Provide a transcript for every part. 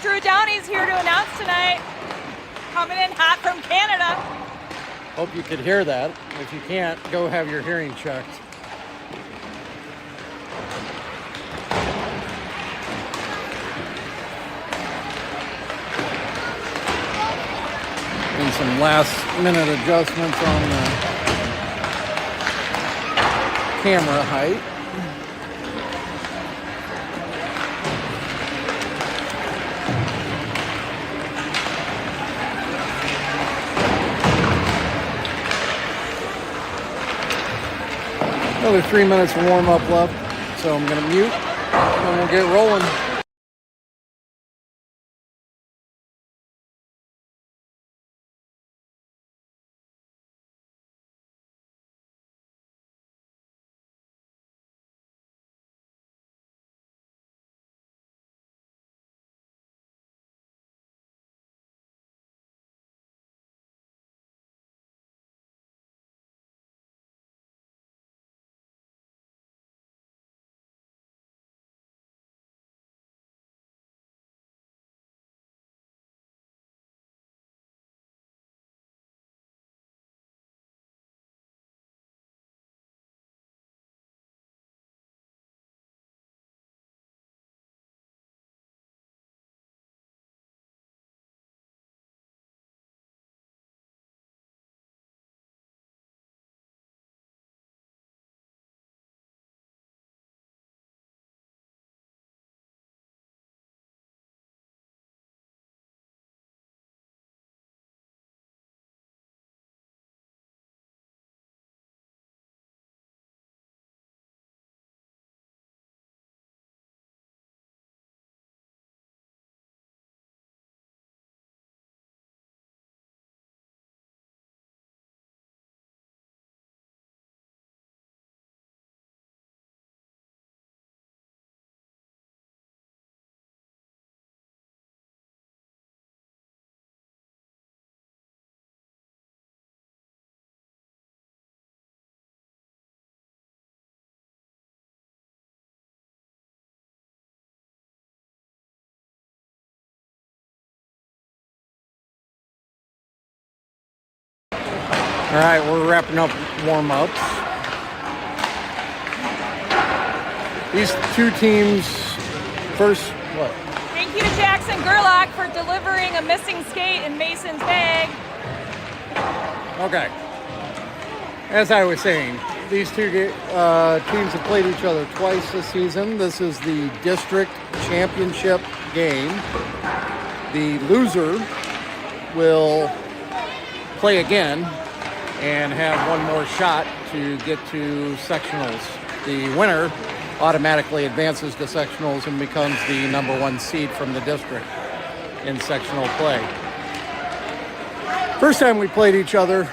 Drew Downey's here to announce tonight. Coming in hot from Canada. Hope you could hear that. If you can't, go have your hearing checked. And some last minute adjustments on the camera height. Another 3 minutes of warm-up left, so I'm going to mute and we'll get rolling. All right, we're wrapping up warm-ups. These two teams, first, what? Thank you to Jackson Gerlach for delivering a missing skate in Mason's bag. Okay. As I was saying, these two teams have played each other twice this season. This is the district championship game. The loser will play again and have one more shot to get to sectionals. The winner automatically advances to sectionals and becomes the #1 seed from the district in sectional play. First time we played each other,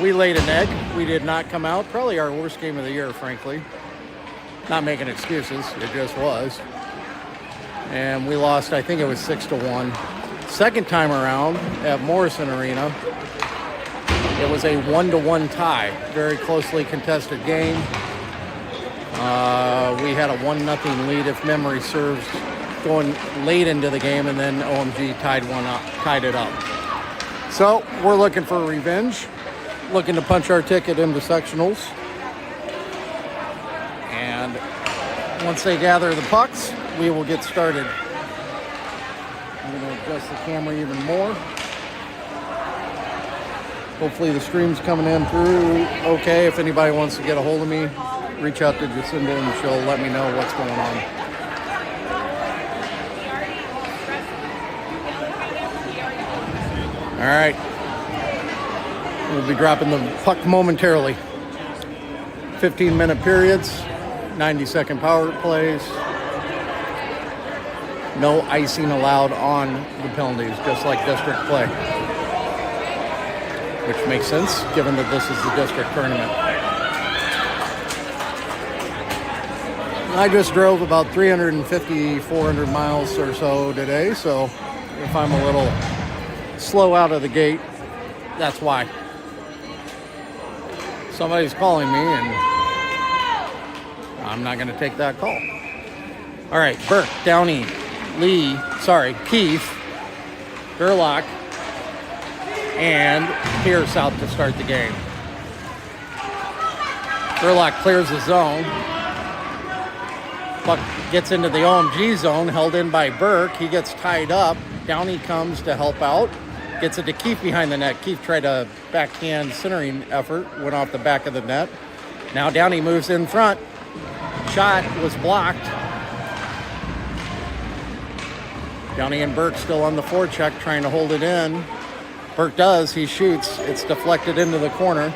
we laid an egg. We did not come out. Probably our worst game of the year, frankly. Not making excuses, it just was. And we lost, I think it was 6-1. Second time around at Morrison Arena, it was a 1-1 tie, very closely contested game. We had a 1-0 lead, if memory serves, going late into the game, and then OMG tied it up. So we're looking for revenge, looking to punch our ticket into sectionals. And once they gather the pucks, we will get started. I'm going to adjust the camera even more. Hopefully the stream's coming in through okay. If anybody wants to get a hold of me, reach out to Jacinda and she'll let me know what's going on. All right. We'll be dropping the puck momentarily. 15-minute periods, 90-second power plays. No icing allowed on the penalties, just like district play. Which makes sense, given that this is the district tournament. I just drove about 350, 400 miles or so today, so if I'm a little slow out of the gate, that's why. Somebody's calling me, and I'm not going to take that call. All right, Burque, Downey, Keefe, Gerlach, and Pierce out to start the game. Gerlach clears the zone. Puck gets into the OMG zone, held in by Burque. He gets tied up. Downey comes to help out. Gets it to Keefe behind the net. Keefe tried a backhand centering effort, went off the back of the net. Now Downey moves in front. Shot was blocked. Downey and Burque still on the forecheck trying to hold it in. Burque does. He shoots. It's deflected into the corner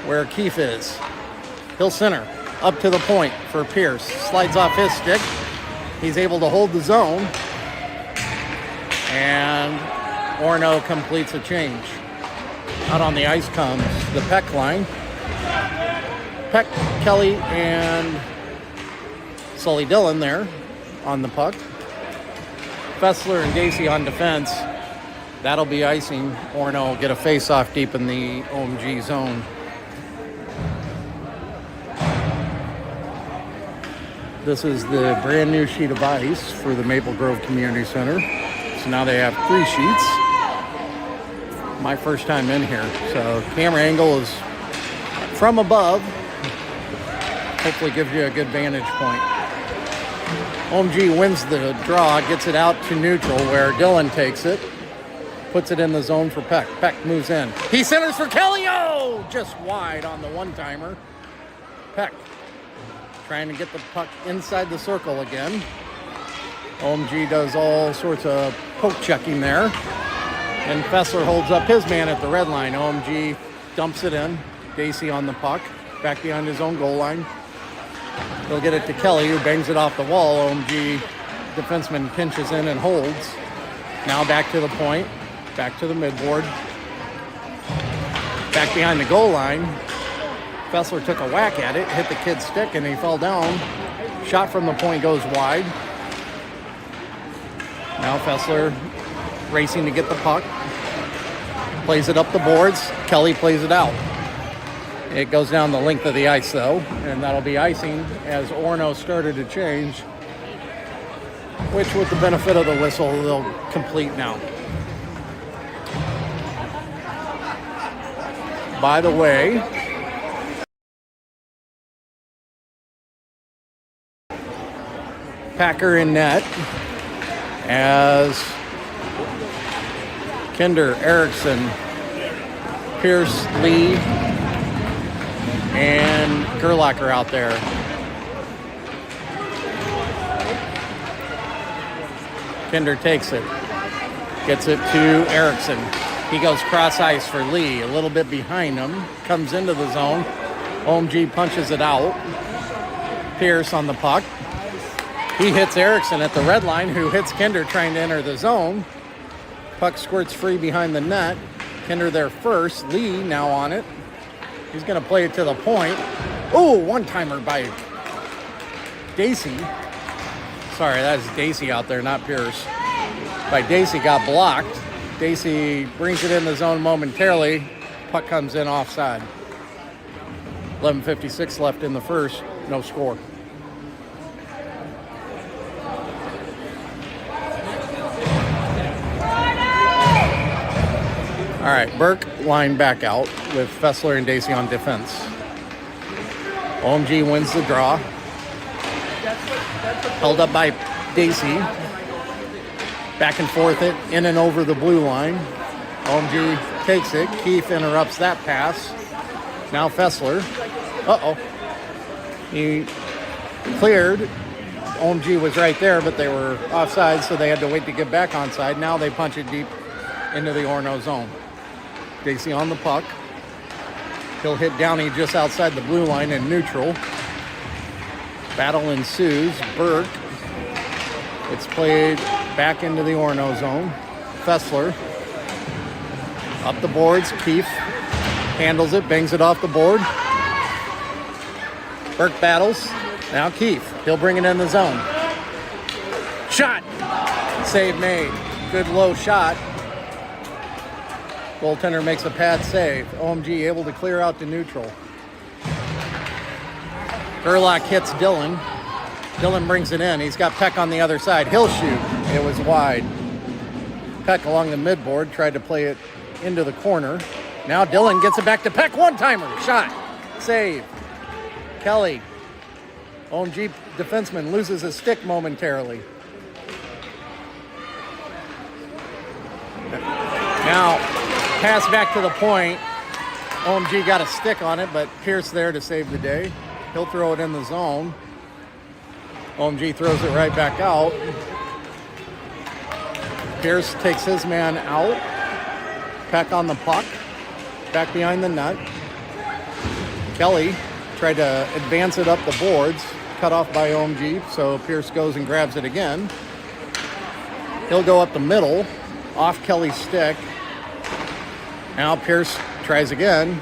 where Keefe is. He'll center up to the point for Pierce. Slides off his stick. He's able to hold the zone. And Orono completes a change. Out on the ice comes the Peck line. Peck, Kelley, and Sully Dillon there on the puck. Festler and Dacey on defense. That'll be icing. Orono will get a face-off deep in the OMG zone. This is the brand new sheet of ice for the Maple Grove Community Center. So now they have 3 sheets. My first time in here. So camera angle is from above. Hopefully gives you a good vantage point. OMG wins the draw, gets it out to neutral where Dillon takes it. Puts it in the zone for Peck. Peck moves in. He centers for Kelley. Oh! Just wide on the one-timer. Peck trying to get the puck inside the circle again. OMG does all sorts of poke checking there. And Festler holds up his man at the red line. OMG dumps it in. Dacey on the puck. Back behind his own goal line. He'll get it to Kelley, who bangs it off the wall. OMG defenseman pinches in and holds. Now back to the point. Back to the midboard. Back behind the goal line. Festler took a whack at it, hit the kid's stick, and he fell down. Shot from the point goes wide. Now Festler racing to get the puck. Plays it up the boards. Kelley plays it out. It goes down the length of the ice, though, and that'll be icing as Orono started to change, which, with the benefit of the whistle, they'll complete now. By the way, Packer in net as Kinder, Erickson, Pierce, Lee, and Gerlach are out there. Kinder takes it. Gets it to Erickson. He goes cross ice for Lee. A little bit behind him. Comes into the zone. OMG punches it out. Pierce on the puck. He hits Erickson at the red line, who hits Kinder trying to enter the zone. Puck squirts free behind the net. Kinder there first. Lee now on it. He's going to play it to the point. Oh, one-timer by Dacey. Sorry, that's Dacey out there, not Pierce. By Dacey, got blocked. Dacey brings it in the zone momentarily. Puck comes in offside. 11:56 left in the first. No score. All right, Burque line back out with Festler and Dacey on defense. OMG wins the draw. Held up by Dacey. Back and forth it, in and over the blue line. OMG takes it. Keefe interrupts that pass. Now Festler. Uh-oh. He cleared. OMG was right there, but they were offside, so they had to wait to get back onside. Now they punch it deep into the Orono zone. Dacey on the puck. He'll hit Downey just outside the blue line in neutral. Battle ensues. Burque. It's played back into the Orono zone. Festler. Up the boards. Keefe handles it, bangs it off the board. Burque battles. Now Keefe. He'll bring it in the zone. Shot. Save made. Good low shot. Goaltender makes a pad save. OMG able to clear out to neutral. Gerlach hits Dillon. Dillon brings it in. He's got Peck on the other side. He'll shoot. It was wide. Peck along the midboard tried to play it into the corner. Now Dillon gets it back to Peck. One-timer. Shot. Save. Kelley. OMG defenseman loses his stick momentarily. Now, pass back to the point. OMG got a stick on it, but Pierce there to save the day. He'll throw it in the zone. OMG throws it right back out. Pierce takes his man out. Peck on the puck. Back behind the net. Kelley tried to advance it up the boards. Cut off by OMG, so Pierce goes and grabs it again. He'll go up the middle, off Kelley's stick. Now Pierce tries again.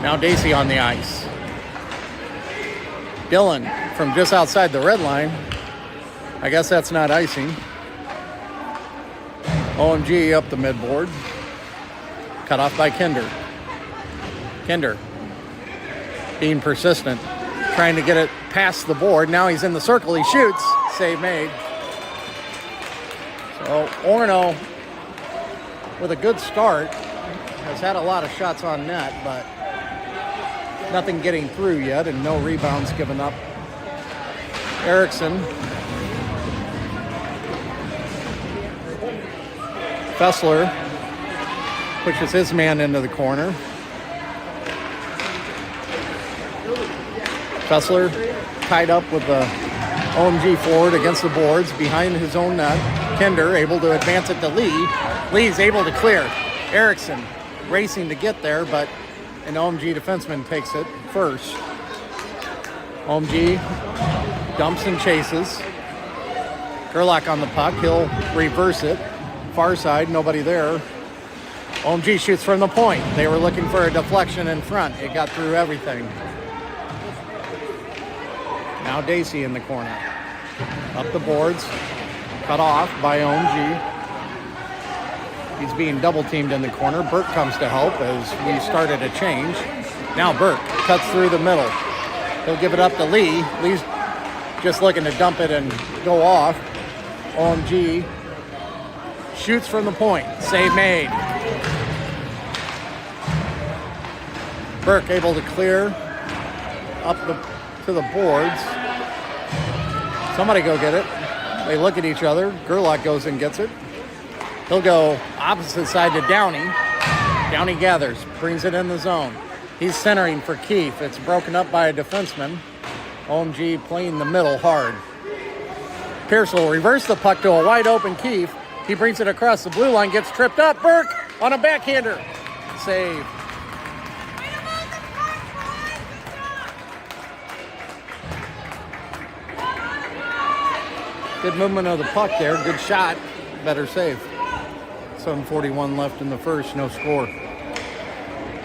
Now Dacey on the ice. Dillon from just outside the red line. I guess that's not icing. OMG up the midboard. Cut off by Kinder. Kinder being persistent, trying to get it past the board. Now he's in the circle. He shoots. Save made. So Orono, with a good start, has had a lot of shots on net, but nothing getting through yet, and no rebounds given up. Erickson. Festler pushes his man into the corner. Festler tied up with the OMG forward against the boards behind his own net. Kinder able to advance it to Lee. Lee's able to clear. Erickson racing to get there, but an OMG defenseman takes it first. OMG dumps and chases. Gerlach on the puck. He'll reverse it. Far side, nobody there. OMG shoots from the point. They were looking for a deflection in front. It got through everything. Now Dacey in the corner. Up the boards. Cut off by OMG. He's being double teamed in the corner. Burque comes to help as we started a change. Now Burque cuts through the middle. He'll give it up to Lee. Lee's just looking to dump it and go off. OMG shoots from the point. Save made. Burque able to clear up to the boards. Somebody go get it. They look at each other. Gerlach goes and gets it. He'll go opposite side to Downey. Downey gathers, brings it in the zone. He's centering for Keefe. It's broken up by a defenseman. OMG playing the middle hard. Pierce will reverse the puck to a wide open Keefe. He brings it across the blue line, gets tripped up. Burque on a backhander. Save. Good movement of the puck there. Good shot. Better save. 7:41 left in the first. No score.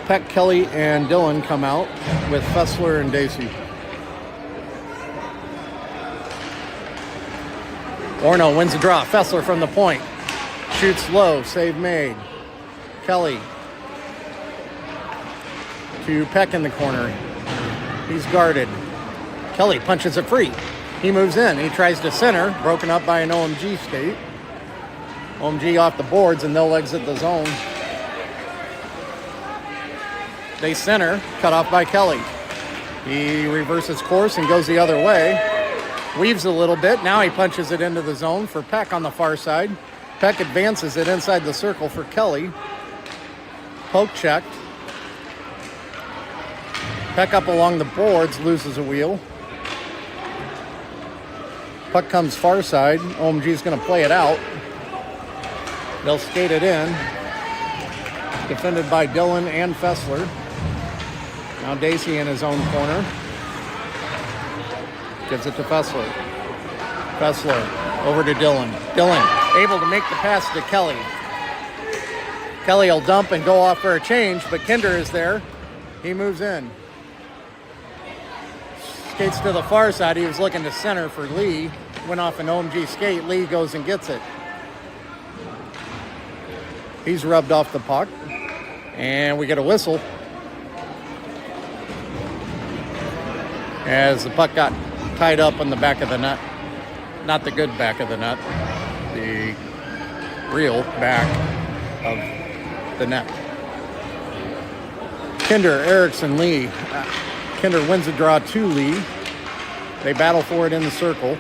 Peck, Kelley, and Dillon come out with Festler and Dacey. Orono wins the draw. Festler from the point. Shoots low. Save made. Kelley to Peck in the corner. He's guarded. Kelley punches it free. He moves in. He tries to center. Broken up by an OMG skate. OMG off the boards, and they'll exit the zone. They center. Cut off by Kelley. He reverses course and goes the other way. Weaves a little bit. Now he punches it into the zone for Peck on the far side. Peck advances it inside the circle for Kelley. Poke checked. Peck up along the boards, loses a wheel. Puck comes far side. OMG's going to play it out. They'll skate it in. Defended by Dillon and Festler. Now Dacey in his own corner. Gives it to Festler. Festler over to Dillon. Dillon able to make the pass to Kelley. Kelley will dump and go off for a change, but Kinder is there. He moves in. Skates to the far side. He was looking to center for Lee. Went off an OMG skate. Lee goes and gets it. He's rubbed off the puck. And we get a whistle. as the puck got tied up on the back of the net. Not the good back of the net, the real back of the net. Kinder, Erickson, Lee. Kinder wins the draw to Lee. They battle for it in the circle.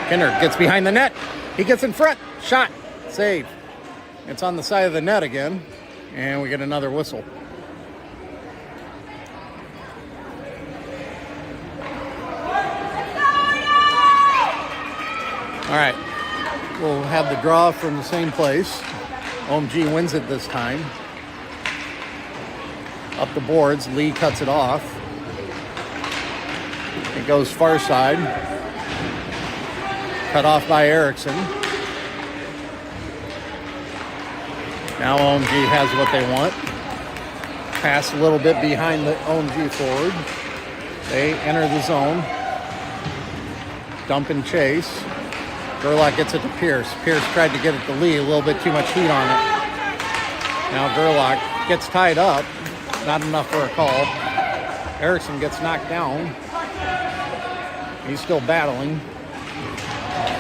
Kinder gets behind the net. He gets in front. Shot. Save. It's on the side of the net again. And we get another whistle. All right. We'll have the draw from the same place. OMG wins it this time. Up the boards. Lee cuts it off. It goes far side. Cut off by Erickson. Now OMG has what they want. Pass a little bit behind the OMG forward. They enter the zone. Dump and chase. Gerlach gets it to Pierce. Pierce tried to get it to Lee. A little bit too much heat on it. Now Gerlach gets tied up. Not enough for a call. Erickson gets knocked down. He's still battling.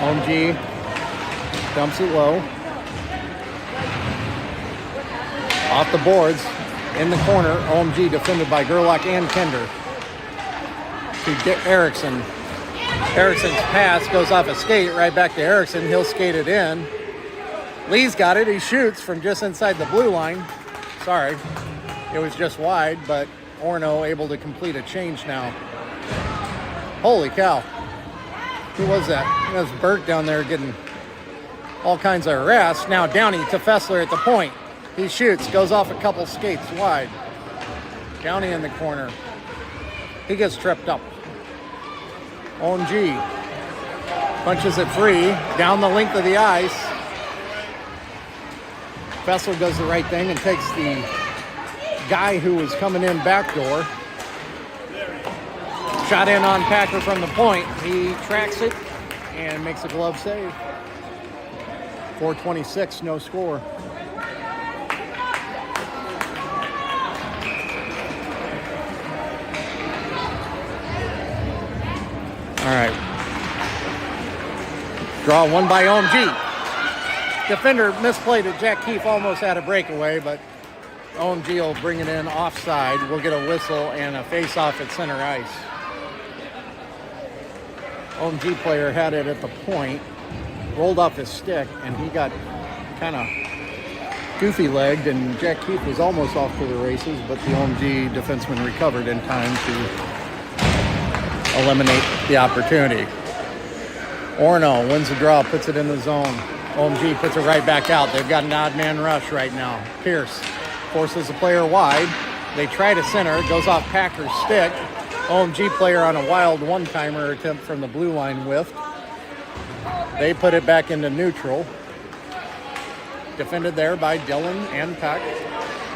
OMG dumps it low. Off the boards. In the corner. OMG defended by Gerlach and Kinder. To get Erickson. Erickson's pass goes off a skate right back to Erickson. He'll skate it in. Lee's got it. He shoots from just inside the blue line. Sorry. It was just wide, but Orono able to complete a change now. Holy cow. Who was that? That was Burque down there getting all kinds of harass. Now Downey to Festler at the point. He shoots, goes off a couple skates wide. Downey in the corner. He gets tripped up. OMG punches it free down the length of the ice. Festler does the right thing and takes the guy who was coming in backdoor. Shot in on Packer from the point. He tracks it and makes a glove save. 4:26, no score. All right. Draw one by OMG. Defender misplayed it. Jack Keefe almost had a breakaway, but OMG will bring it in offside. We'll get a whistle and a face-off at center ice. OMG player had it at the point, rolled off his stick, and he got kind of goofy-legged, and Jack Keefe was almost off to the races, but the OMG defenseman recovered in time to eliminate the opportunity. Orono wins the draw, puts it in the zone. OMG puts it right back out. They've got an odd man rush right now. Pierce forces the player wide. They try to center. It goes off Packer's stick. OMG player on a wild one-timer attempt from the blue line whiffed. They put it back into neutral. Defended there by Dillon and Peck.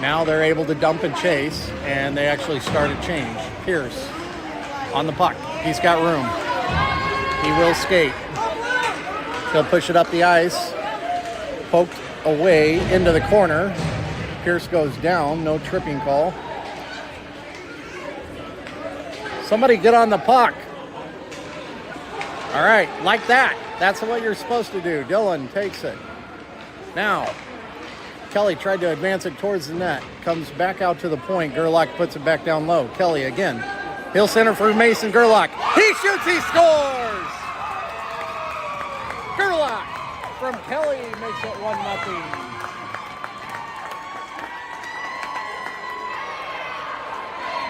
Now they're able to dump and chase, and they actually start a change. Pierce on the puck. He's got room. He will skate. He'll push it up the ice. Poked away into the corner. Pierce goes down. No tripping call. Somebody get on the puck. All right, like that. That's what you're supposed to do. Dillon takes it. Now, Kelley tried to advance it towards the net. Comes back out to the point. Gerlach puts it back down low. Kelley again. He'll center for Mason Gerlach. He shoots, he scores! Gerlach from Kelley makes it 1-0.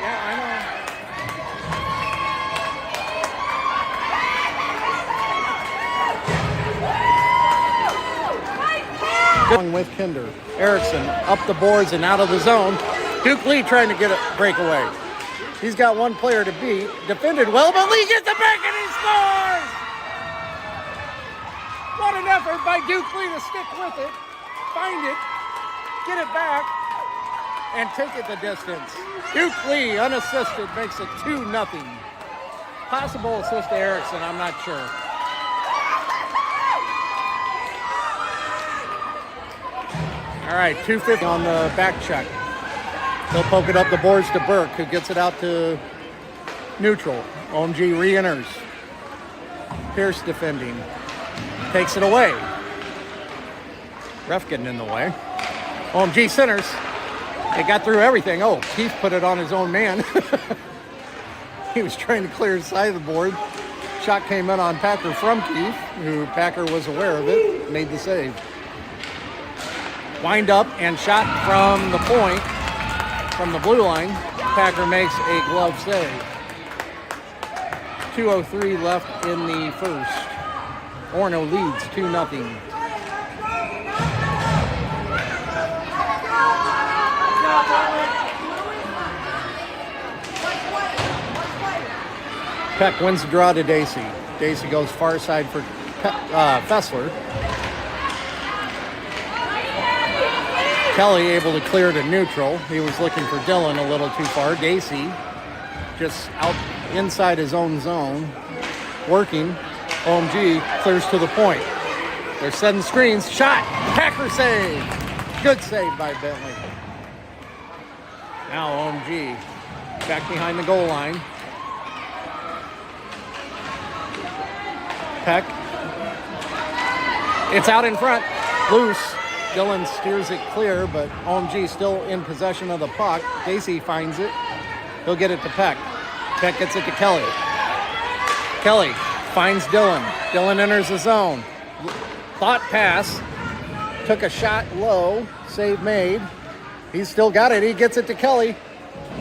Yeah, I know. With Kinder. Erickson up the boards and out of the zone. Duke Lee trying to get a breakaway. He's got one player to beat. Defended well, but Lee gets it back and he scores! What an effort by Duke Lee to stick with it, find it, get it back, and take it the distance. Duke Lee, unassisted, makes it 2-0. Possible assist to Erickson, I'm not sure. All right, 250 on the back check. He'll poke it up the boards to Burque, who gets it out to neutral. OMG re-enters. Pierce defending. Takes it away. Ref getting in the way. OMG centers. It got through everything. Oh, Keefe put it on his own man. He was trying to clear his side of the board. Shot came in on Packer from Keefe, who Packer was aware of it, made the save. Wind up and shot from the point, from the blue line. Packer makes a glove save. 2:03 left in the first. Orono leads 2-0. Peck wins the draw to Dacey. Dacey goes far side for Festler. Kelley able to clear to neutral. He was looking for Dillon a little too far. Dacey just out inside his own zone, working. OMG clears to the point. They're setting screens. Shot. Packer save. Good save by Bentlee. Now OMG back behind the goal line. Peck. It's out in front. Loose. Dillon steers it clear, but OMG still in possession of the puck. Dacey finds it. He'll get it to Peck. Peck gets it to Kelley. Kelley finds Dillon. Dillon enters the zone. Thought pass. Took a shot low. Save made. He's still got it. He gets it to Kelley.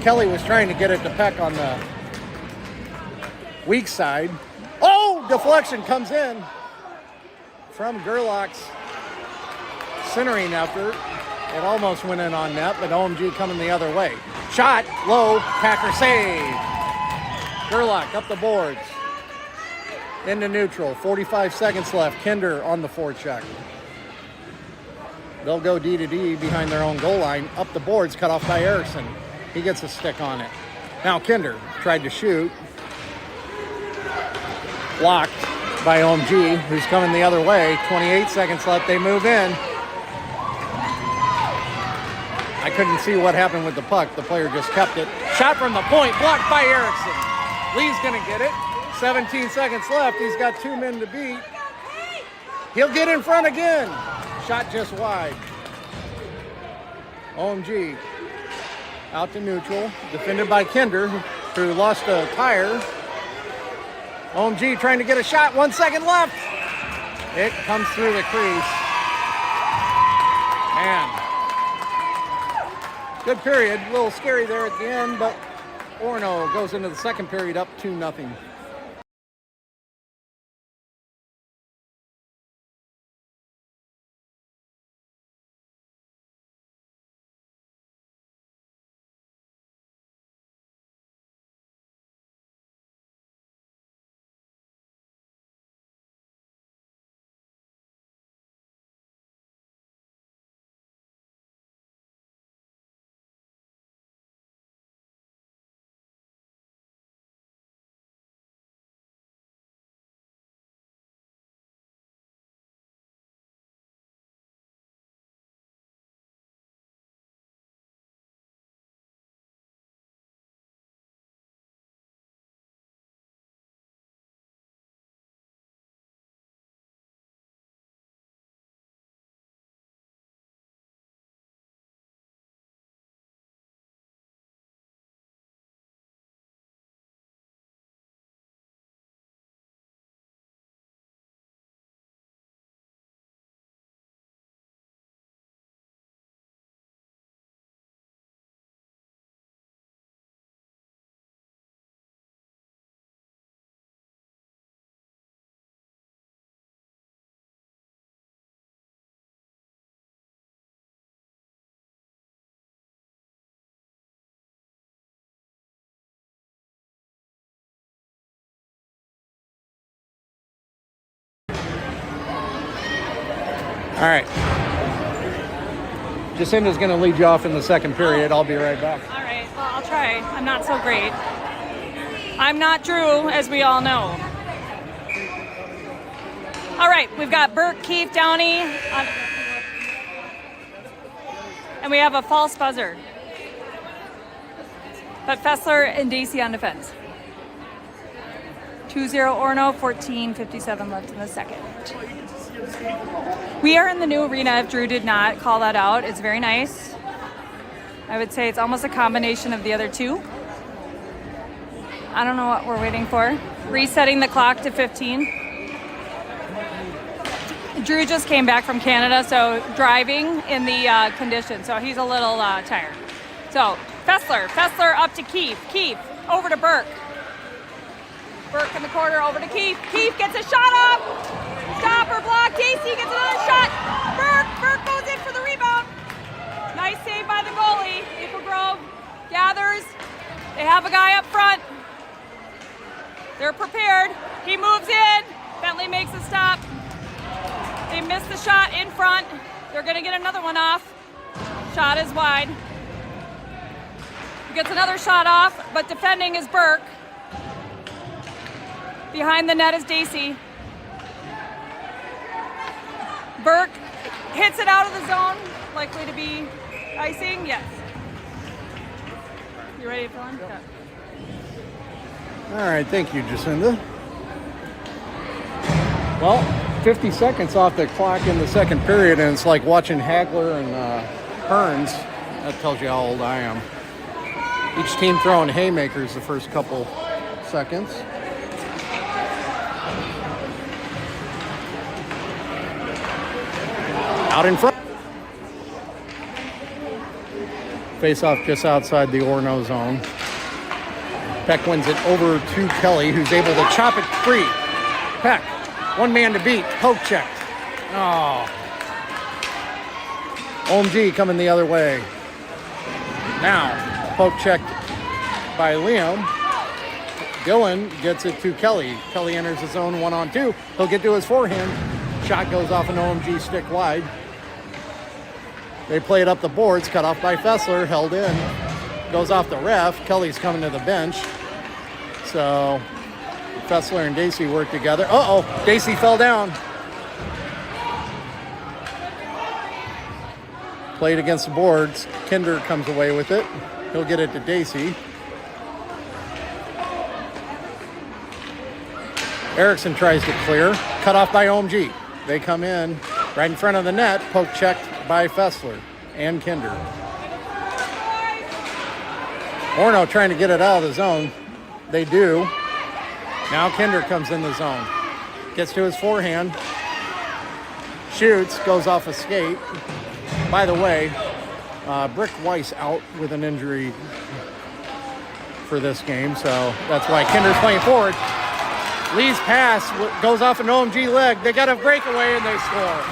Kelley was trying to get it to Peck on the weak side. Oh, deflection comes in from Gerlach's centering effort. It almost went in on net, but OMG coming the other way. Shot, low, Packer save. Gerlach up the boards. Into neutral, 45 seconds left. Kinder on the forecheck. They'll go D to D behind their own goal line. Up the boards, cut off by Erickson. He gets a stick on it. Now Kinder tried to shoot. Blocked by OMG, who's coming the other way. 28 seconds left. They move in. I couldn't see what happened with the puck. The player just kept it. Shot from the point, blocked by Erickson. Lee's gonna get it. 17 seconds left. He's got 2 men to beat. He'll get in front again. Shot just wide. OMG out to neutral. Defended by Kinder, who lost a tire. OMG trying to get a shot. 1 second left. It comes through the crease. Man. Good period. A little scary there at the end, but Orono goes into the second period up 2-0. All right. Jacinda's going to lead you off in the second period. I'll be right back. All right. Well, I'll try. I'm not so great. I'm not Drew, as we all know. All right. We've got Burque, Keefe, Downey. And we have a false buzzer. But Festler and Dacey on defense. 2-0 Orono, 14:57 left in the second. We are in the new arena, if Drew did not call that out. It's very nice. I would say it's almost a combination of the other two. I don't know what we're waiting for. Resetting the clock to 15. Drew just came back from Canada, so driving in the conditions, so he's a little tired. So Festler up to Keefe. Keefe over to Burque. Burque in the corner over to Keefe. Keefe gets a shot up. Stop or block. Dacey gets another shot. Burque goes in for the rebound. Nice save by the goalie. Maple Grove gathers. They have a guy up front. They're prepared. He moves in. Bentlee makes a stop. They missed the shot in front. They're going to get another one off. Shot is wide. He gets another shot off, but defending is Burque. Behind the net is Dacey. Burque hits it out of the zone. Likely to be icing. Yes. You ready to fill in? Yeah. All right, thank you, Jacinda. Well, 50 seconds off the clock in the second period, and it's like watching Hagler and Hearns. That tells you how old I am. Each team throwing haymakers the first couple seconds. Out in front. Face off just outside the Orono zone. Peck wins it over to Kelley, who's able to chop it free. Peck, one man to beat, poke checked. Oh. OMG coming the other way. Now, poke checked by Liam. Dillon gets it to Kelley. Kelley enters the zone 1-on-2. He'll get to his forehand. Shot goes off an OMG stick wide. They play it up the boards, cut off by Festler, held in. Goes off the ref. Kelley's coming to the bench. So Festler and Dacey work together. Uh-oh, Dacey fell down. Played against the boards. Kinder comes away with it. He'll get it to Dacey. Erickson tries to clear. Cut off by OMG. They come in right in front of the net. Poke checked by Festler and Kinder. Orono trying to get it out of the zone. They do. Now Kinder comes in the zone. Gets to his forehand. Shoots. Goes off a skate. By the way, Bryck Weiss out with an injury for this game, so that's why Kinder's playing forward. Lee's pass goes off an OMG leg. They got a breakaway and they score.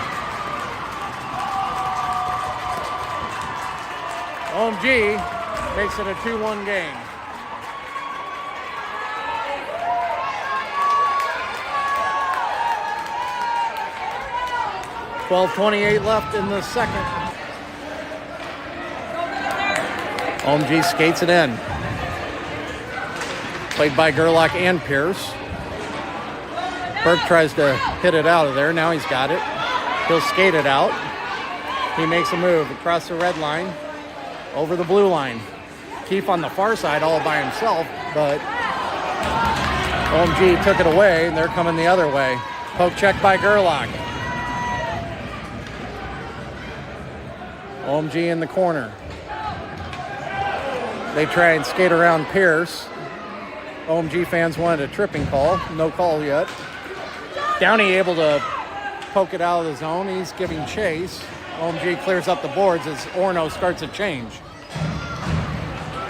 OMG makes it a 2-1 game. .28 left in the second. OMG skates it in. Played by Gerlach and Pierce. Burque tries to hit it out of there. Now he's got it. He'll skate it out. He makes a move across the red line, over the blue line. Keefe on the far side all by himself, but OMG took it away, and they're coming the other way. Poke check by Gerlach. OMG in the corner. They try and skate around Pierce. OMG fans wanted a tripping call. No call yet. Downey able to poke it out of the zone. He's giving chase. OMG clears up the boards as Orono starts a change.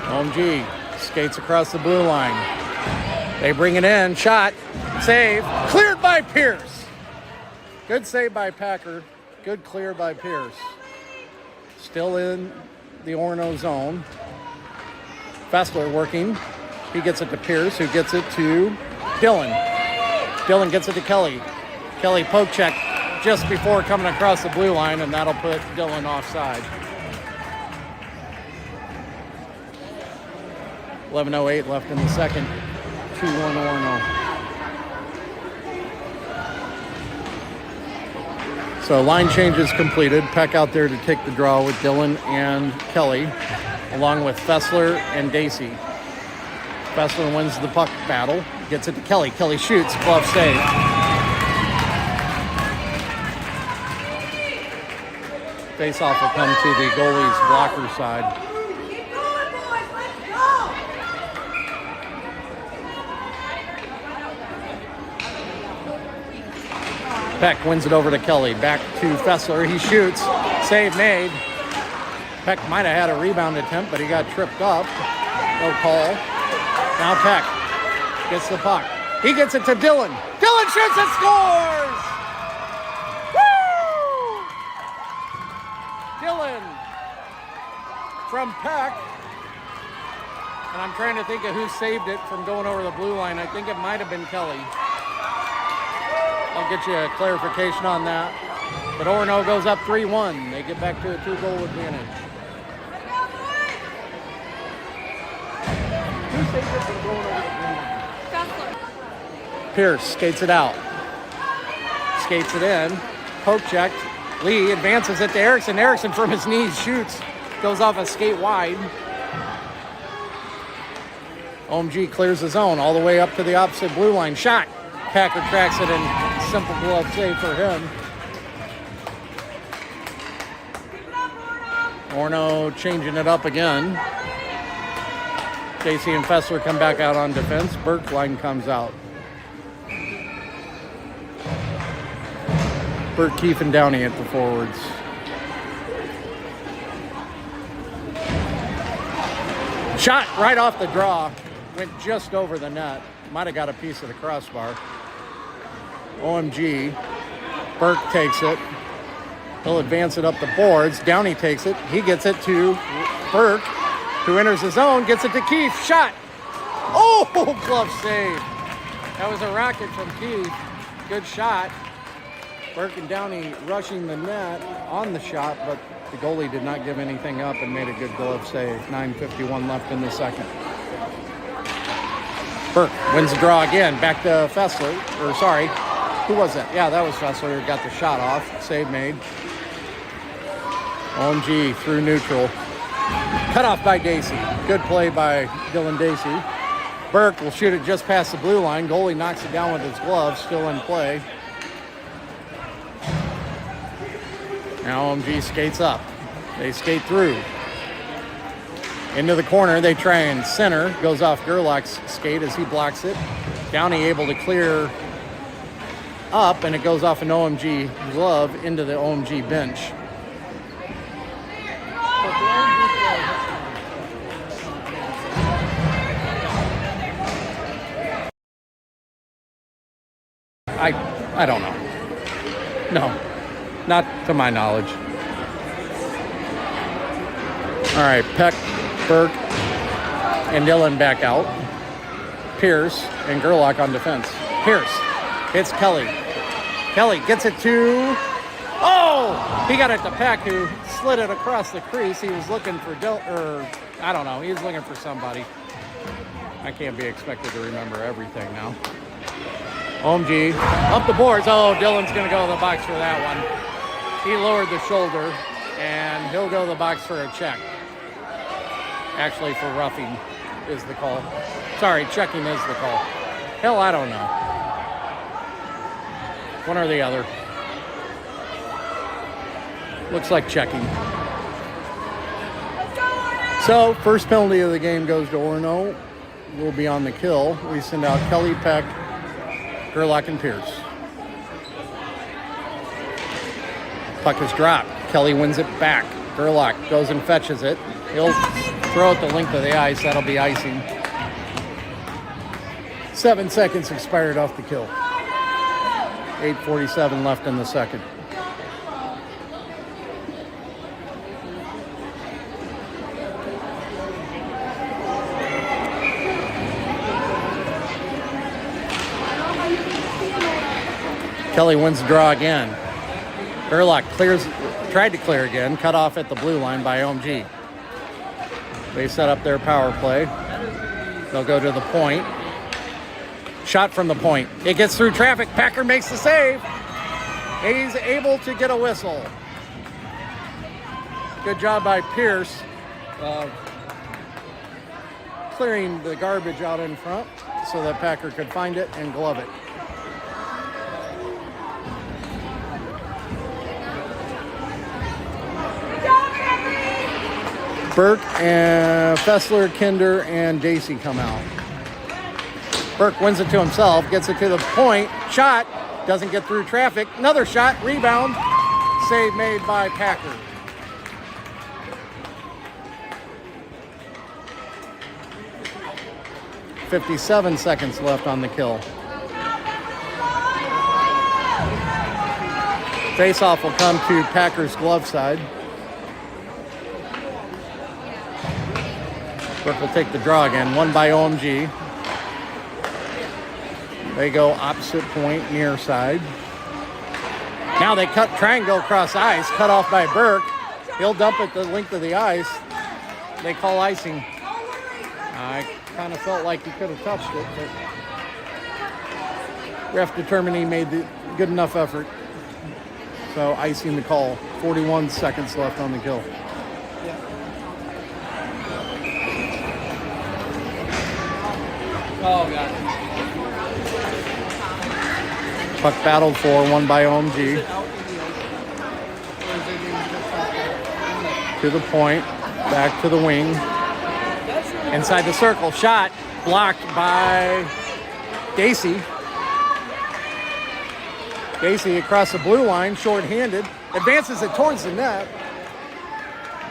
OMG skates across the blue line. They bring it in. Shot. Save. Cleared by Pierce. Good save by Packer. Good clear by Pierce. Still in the Orono zone. Festler working. He gets it to Pierce, who gets it to Dillon. Dillon gets it to Kelley. Kelley poke check just before coming across the blue line, and that'll put Dillon offside. 11:08 left in the second. 2-1 Orono. So line changes completed. Peck out there to take the draw with Dillon and Kelley, along with Festler and Dacey. Festler wins the puck battle. Gets it to Kelley. Kelley shoots. Glove save. Face-off will come to the goalie's blocker side. Peck wins it over to Kelley. Back to Festler. He shoots. Save made. Peck might have had a rebound attempt, but he got tripped up. No call. Now Peck gets the puck. He gets it to Dillon. Dillon shoots and scores! Woo! Dillon from Peck. And I'm trying to think of who saved it from going over the blue line. I think it might have been Kelley. I'll get you a clarification on that. But Orono goes up 3-1. They get back to a 2-goal advantage. Who saved it from going over the blue line? Pierce skates it out. Skates it in. Poke checked. Lee advances it to Erickson. Erickson from his knees shoots. Goes off a skate wide. OMG clears the zone all the way up to the opposite blue line. Shot. Packer tracks it in. Simple glove save for him. Orono changing it up again. Dacey and Festler come back out on defense. Burque line comes out. Burque, Keefe, and Downey at the forwards. Shot right off the draw. Went just over the net. Might have got a piece of the crossbar. OMG. Burque takes it. He'll advance it up the boards. Downey takes it. He gets it to Burque, who enters the zone, gets it to Keefe. Shot. Oh, glove save. That was a rocket from Keefe. Good shot. Burque and Downey rushing the net on the shot, but the goalie did not give anything up and made a good glove save. 9:51 left in the second. Burque wins the draw again. Back to Festler. Or sorry, who was that? Yeah, that was Festler. Got the shot off. Save made. OMG through neutral. Cut off by Dacey. Good play by Dylan Dacey. Burque will shoot it just past the blue line. Goalie knocks it down with his glove. Still in play. Now OMG skates up. They skate through. Into the corner, they try and center. Goes off Gerlach's skate as he blocks it. Downey able to clear up, and it goes off an OMG glove into the OMG bench. I don't know. No, not to my knowledge. All right, Peck, Burque, and Dillon back out. Pierce and Gerlach on defense. Pierce hits Kelley. Kelley gets it to... Oh! He got it to Peck, who slid it across the crease. He was looking for I don't know. He was looking for somebody. I can't be expected to remember everything now. OMG up the boards. Oh, Dillon's going to go to the box for that one. He lowered the shoulder, and he'll go to the box for a check. Actually, for roughing is the call. Sorry, checking is the call. Hell, I don't know. One or the other. Looks like checking. So, first penalty of the game goes to Orono. We'll be on the kill. We send out Kelley, Peck, Gerlach, and Pierce. Puck is dropped. Kelley wins it back. Gerlach goes and fetches it. He'll throw it the length of the ice. That'll be icing. 7 seconds expired off the kill. 8:47 left in the second. Kelley wins the draw again. Gerlach tried to clear again, cut off at the blue line by OMG. They set up their power play. They'll go to the point. Shot from the point. It gets through traffic. Packer makes the save. He's able to get a whistle. Good job by Pierce. clearing the garbage out in front so that Packer could find it and glove it. Burque and Festler, Kinder, and Dacey come out. Burque wins it to himself, gets it to the point, shot, doesn't get through traffic, another shot, rebound, save made by Packer. .57 seconds left on the kill. Face-off will come to Packer's glove side. Burque will take the draw again, won by OMG. They go opposite point, near side. Now they try and go across ice, cut off by Burque. He'll dump it the length of the ice. They call icing. I kind of felt like he could have touched it, but ref determined he made the good enough effort. So icing the call. 41 seconds left on the kill. Oh, God. Puck battled for, won by OMG. To the point, back to the wing. Inside the circle, shot, blocked by Dacey. Dacey across the blue line, short-handed, advances it towards the net.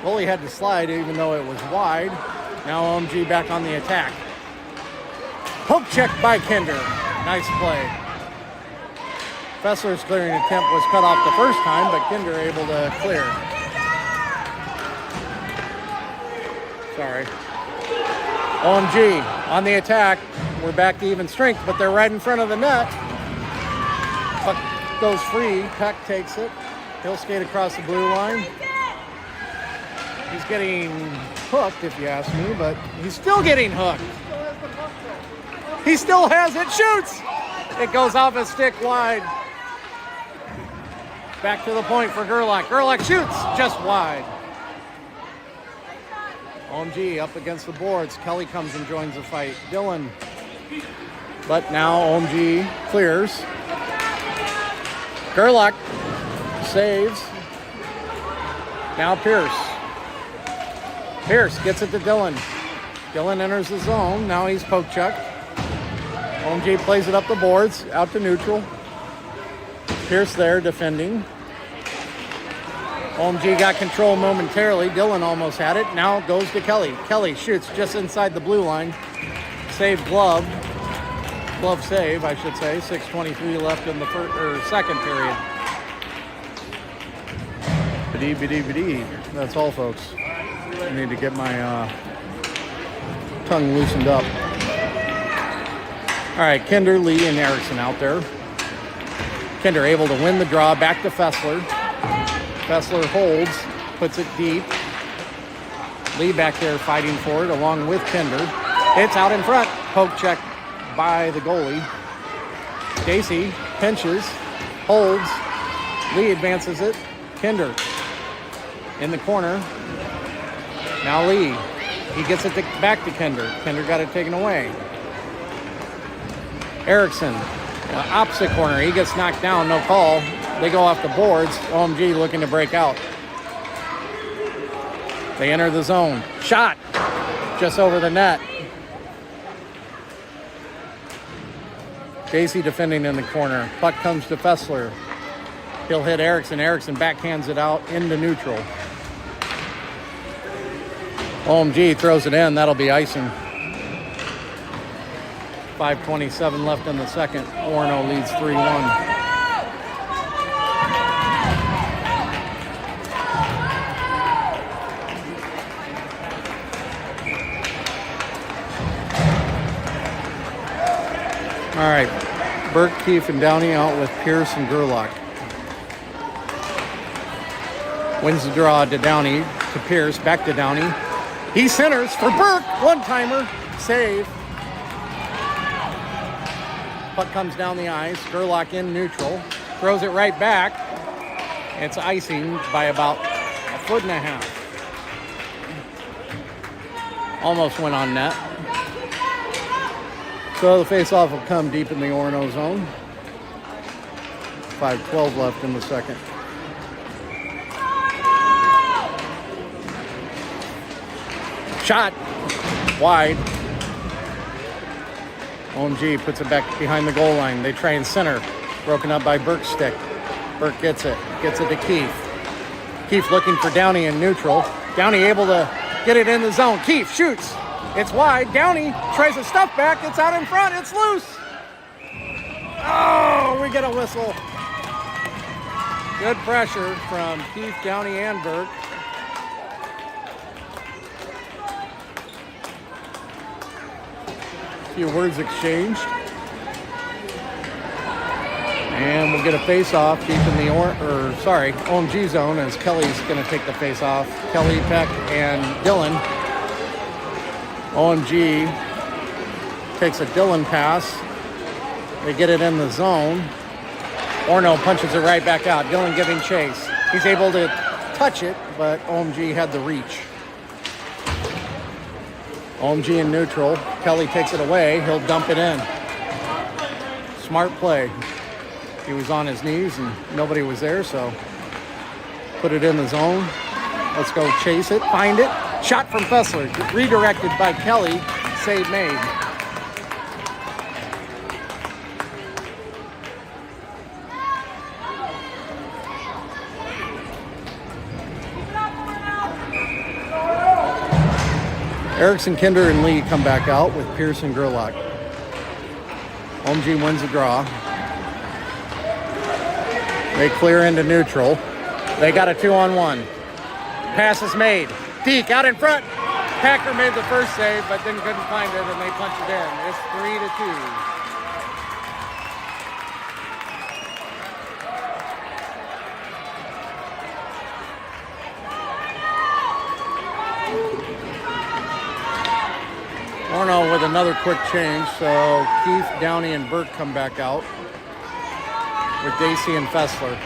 Goalie had to slide even though it was wide. Now OMG back on the attack. Poke check by Kinder. Nice play. Fessler's clearing attempt was cut off the first time, but Kinder able to clear. Sorry. OMG on the attack. We're back to even strength, but they're right in front of the net. Puck goes free. Peck takes it. He'll skate across the blue line. He's getting hooked, if you ask me, but he's still getting hooked. He still has it. Shoots! It goes off his stick wide. Back to the point for Gerlach. Gerlach shoots just wide. OMG up against the boards. Kelley comes and joins the fight. Dillon. But now OMG clears. Gerlach saves. Now Pierce. Pierce gets it to Dillon. Dillon enters the zone. Now he's poke checked. OMG plays it up the boards, out to neutral. Pierce there defending. OMG got control momentarily. Dillon almost had it. Now goes to Kelley. Kelley shoots just inside the blue line. Save glove. Glove save, I should say. 6:23 left in the second period. Biddy. That's all, folks. I need to get my tongue loosened up. All right, Kinder, Lee, and Erickson out there. Kinder able to win the draw, back to Festler. Festler holds, puts it deep. Lee back there fighting for it along with Kinder. It's out in front. Poke check by the goalie. Dacey pinches, holds. Lee advances it. Kinder in the corner. Now Lee. He gets it back to Kinder. Kinder got it taken away. Erickson, opposite corner. He gets knocked down, no call. They go off the boards. OMG looking to break out. They enter the zone. Shot just over the net. Dacey defending in the corner. Puck comes to Festler. He'll hit Erickson. Erickson backhands it out into neutral. OMG throws it in. That'll be icing. 5:27 left in the second. Orono leads 3-1. All right, Burque, Keefe, and Downey out with Pierce and Gerlach. Wins the draw to Downey, to Pierce, back to Downey. He centers for Burque, one-timer, save. Puck comes down the ice, Gerlach in neutral, throws it right back. It's icing by about a foot and a half. Almost went on net. So the face-off will come deep in the Orono zone. 5:12 left in the second. Shot. Wide. OMG puts it back behind the goal line. They try and center. Broken up by Burque's stick. Burque gets it. Gets it to Keefe. Keefe looking for Downey in neutral. Downey able to get it in the zone. Keefe shoots. It's wide. Downey tries to stuff back. It's out in front. It's loose. Oh, we get a whistle. Good pressure from Keefe, Downey, and Burque. A few words exchanged. And we'll get a face-off deep in the OMG zone as Kelley's going to take the face-off. Kelley, Peck, and Dillon. OMG takes a Dillon pass. They get it in the zone. Orono punches it right back out. Dillon giving chase. He's able to touch it, but OMG had the reach. OMG in neutral. Kelley takes it away. He'll dump it in. Smart play. He was on his knees and nobody was there, so put it in the zone. Let's go chase it, find it. Shot from Festler, redirected by Kelley. Save made. Erickson, Kinder, and Lee come back out with Pierce and Gerlach. OMG wins the draw. They clear into neutral. They got a 2-on-1. Pass is made. Deke out in front. Packer made the first save, but then couldn't find it, and they punch it in. It's 3-2. Orono with another quick change, so Keefe, Downey, and Burque come back out with Dacey and Festler.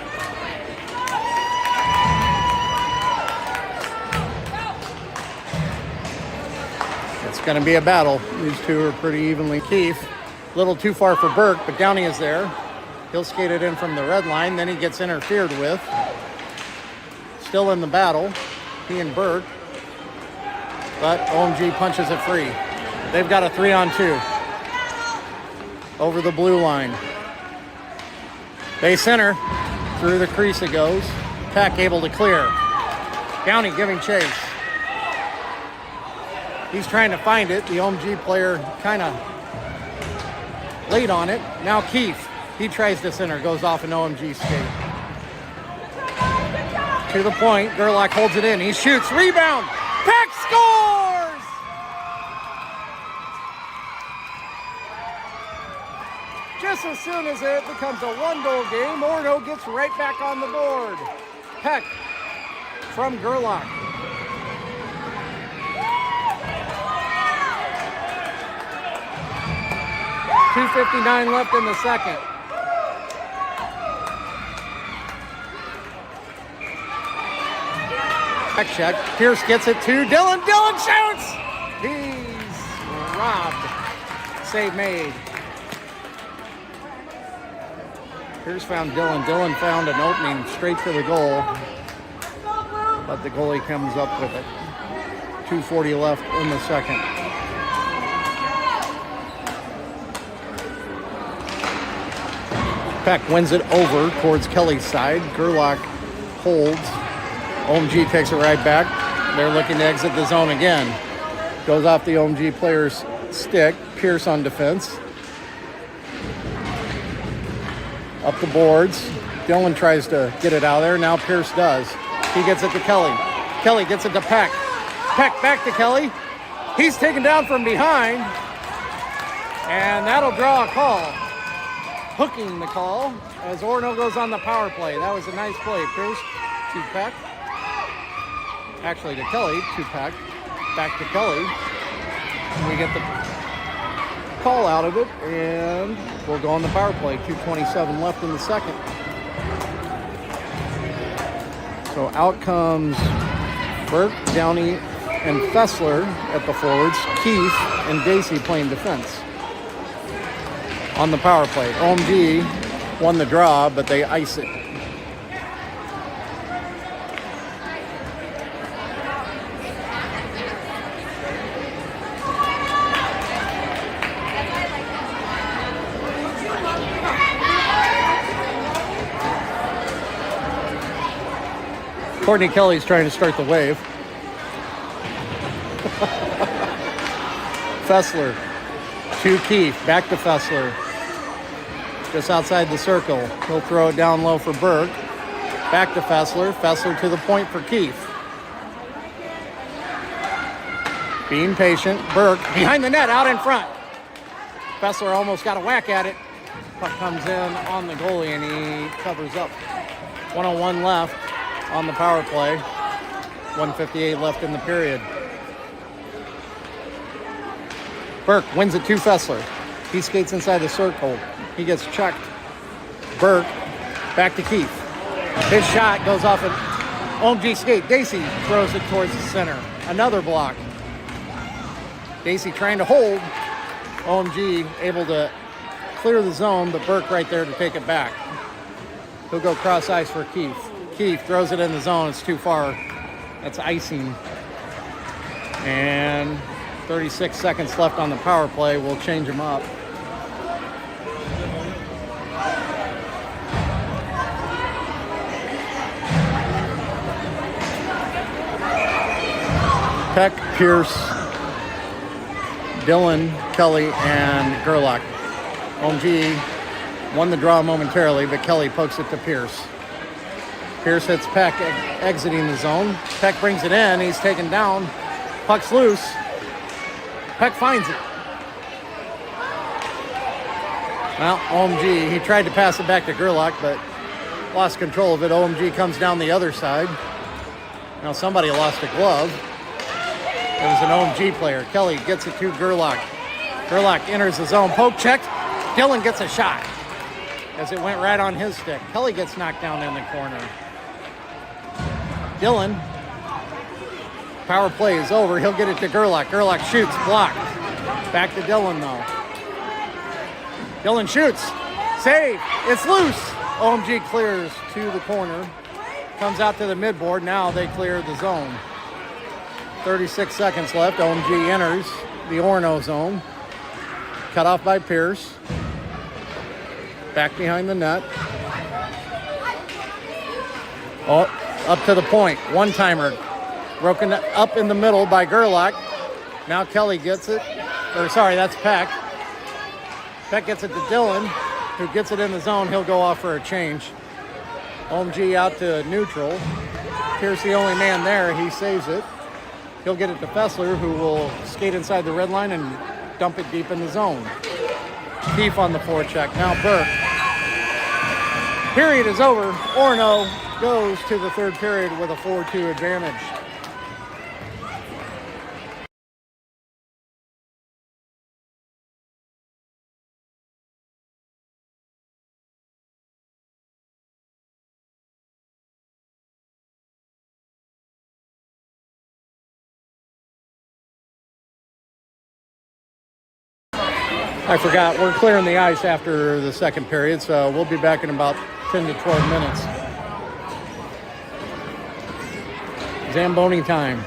It's going to be a battle. These two are pretty evenly. Keefe, a little too far for Burque, but Downey is there. He'll skate it in from the red line, then he gets interfered with. Still in the battle, he and Burque, but OMG punches it free. They've got a 3-on-2 over the blue line. They center. Through the crease it goes. Peck able to clear. Downey giving chase. He's trying to find it. The OMG player kind of late on it. Now Keefe. He tries to center. Goes off an OMG skate. To the point. Gerlach holds it in. He shoots. Rebound. Peck scores! Just as soon as it becomes a one-goal game, Orono gets right back on the board. Peck from Gerlach. .259 left in the second. Peck check. Pierce gets it to Dillon. Dillon shoots! He's robbed. Save made. Pierce found Dillon. Dillon found an opening straight for the goal, but the goalie comes up with it. 2:40 left in the second. Peck wins it over towards Kelley's side. Gerlach holds. OMG takes it right back. They're looking to exit the zone again. Goes off the OMG player's stick. Pierce on defense. Up the boards. Dillon tries to get it out of there. Now Pierce does. He gets it to Kelley. Kelley gets it to Peck. Peck back to Kelley. He's taken down from behind. And that'll draw a call. Hooking the call as Orono goes on the power play. That was a nice play. Pierce to Peck. Actually to Kelley, to Peck. Back to Kelley. And we get the call out of it, and we'll go on the power play. 2:27 left in the second. So out comes Burque, Downey, and Festler at the forwards. Keefe and Dacey playing defense. on the power play. OMG won the draw, but they ice it. Courtney Kelly's trying to start the wave. Festler to Keefe, back to Festler. Just outside the circle. He'll throw it down low for Burque. Back to Festler. Festler to the point for Keefe. Being patient. Burque behind the net, out in front. Festler almost got a whack at it. Puck comes in on the goalie and he covers up. 1:01 left on the power play. 1:58 left in the period. Burque wins it to Festler. He skates inside the circle. He gets checked. Burque back to Keefe. His shot goes off an OMG skate. Dacey throws it towards the center. Another block. Dacey trying to hold. OMG able to clear the zone, but Burque right there to take it back. He'll go cross ice for Keefe. Keefe throws it in the zone. It's too far. That's icing. And 36 seconds left on the power play. We'll change them up. Peck, Pierce, Dillon, Kelley, and Gerlach. OMG won the draw momentarily, but Kelley pokes it to Pierce. Pierce hits Peck, exiting the zone. Peck brings it in. He's taken down. Puck's loose. Peck finds it. Well, OMG, he tried to pass it back to Gerlach, but lost control of it. OMG comes down the other side. Now somebody lost a glove. It was an OMG player. Kelley gets it to Gerlach. Gerlach enters the zone. Poke checked. Dillon gets a shot as it went right on his stick. Kelley gets knocked down in the corner. Dillon. Power play is over. He'll get it to Gerlach. Gerlach shoots. Blocked. Back to Dillon, though. Dillon shoots. Save. It's loose. OMG clears to the corner. Comes out to the midboard. Now they clear the zone. 36 seconds left. OMG enters the Orono zone. Cut off by Pierce. Back behind the net. Oh, up to the point. One-timer. Broken up in the middle by Gerlach. Now Kelley gets it. Or sorry, that's Peck. Peck gets it to Dillon, who gets it in the zone. He'll go off for a change. OMG out to neutral. Pierce the only man there. He saves it. He'll get it to Festler, who will skate inside the red line and dump it deep in the zone. Keefe on the forecheck. Now Burque. Period is over. Orono goes to the third period with a 4-2 advantage. I forgot, we're clearing the ice after the second period, so we'll be back in about 10 to 12 minutes. Zamboni time.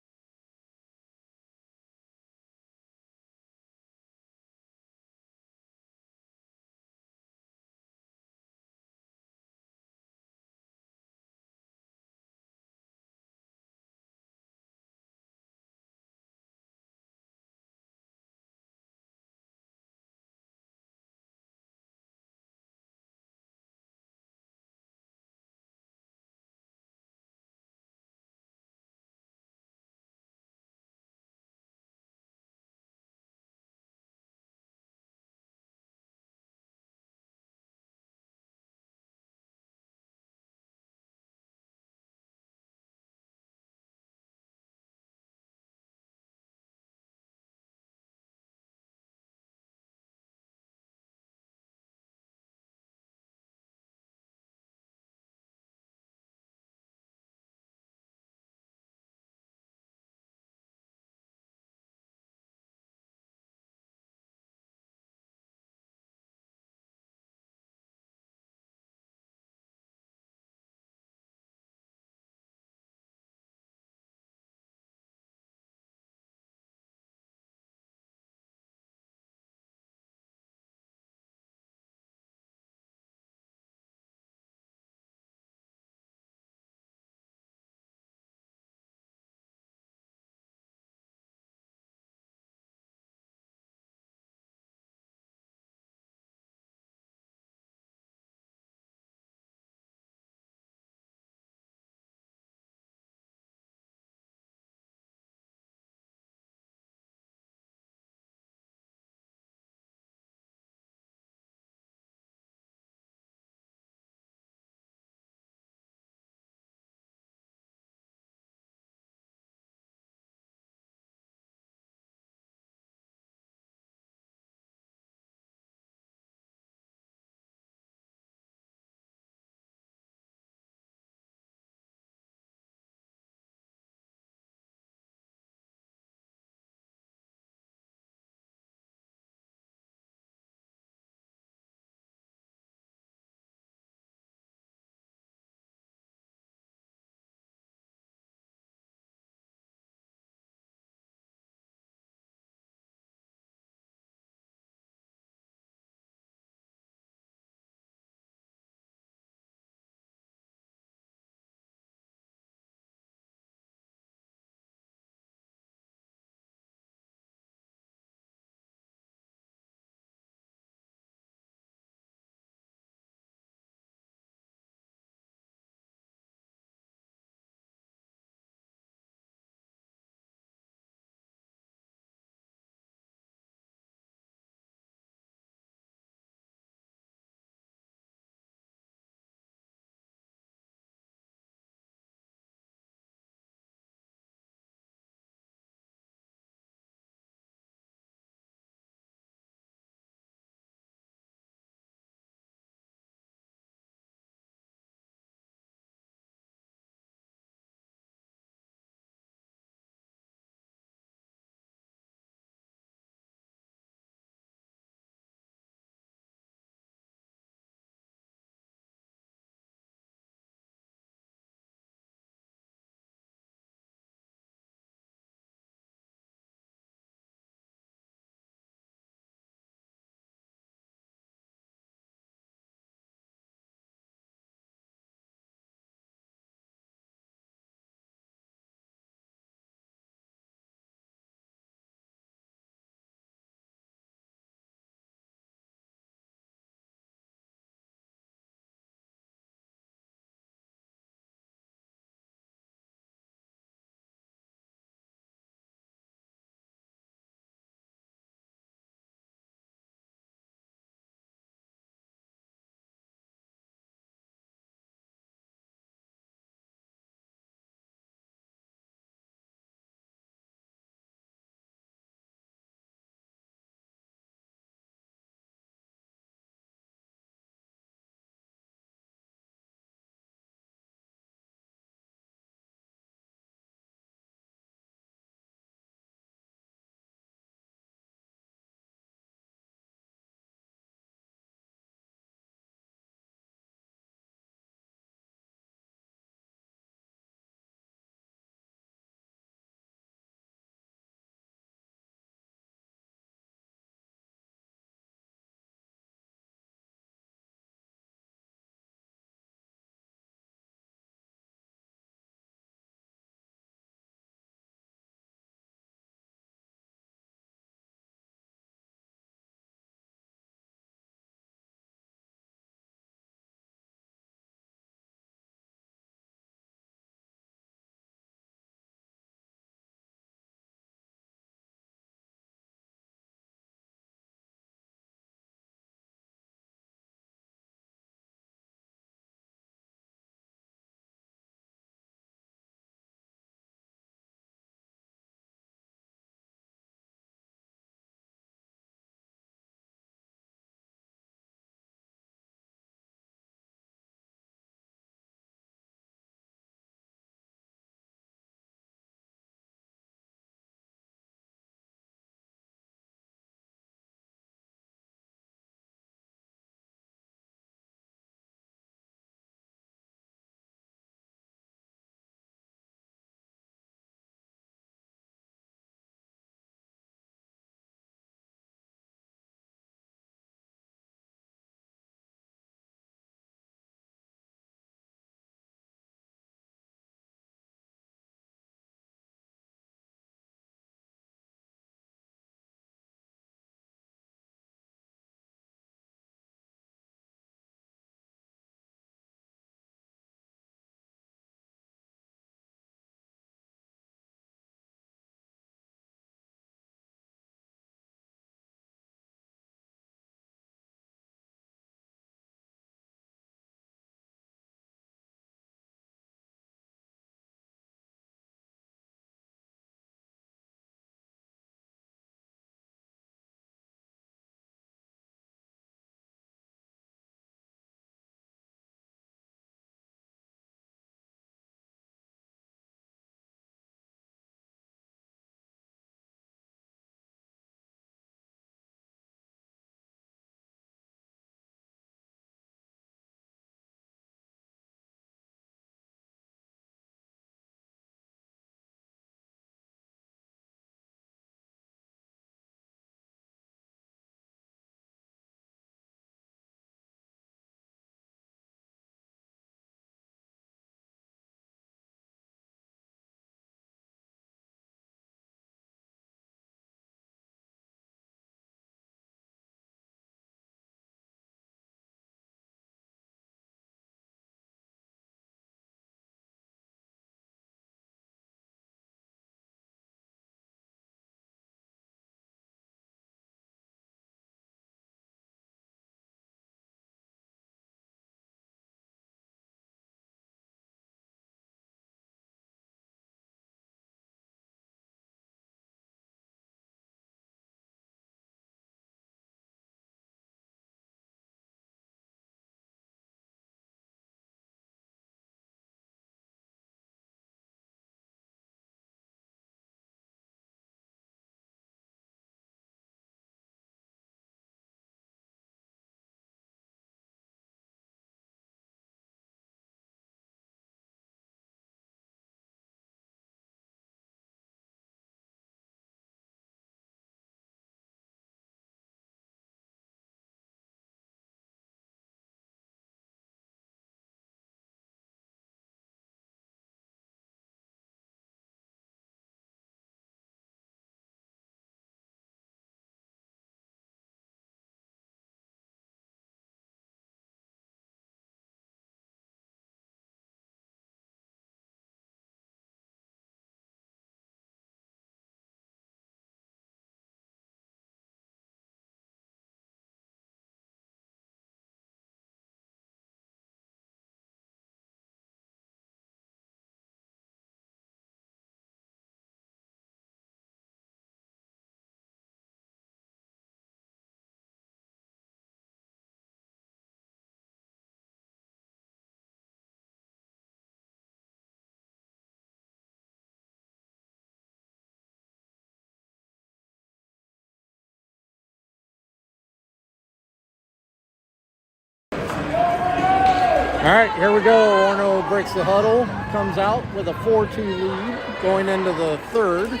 All right, here we go. Orono breaks the huddle, comes out with a 4-2 lead going into the third.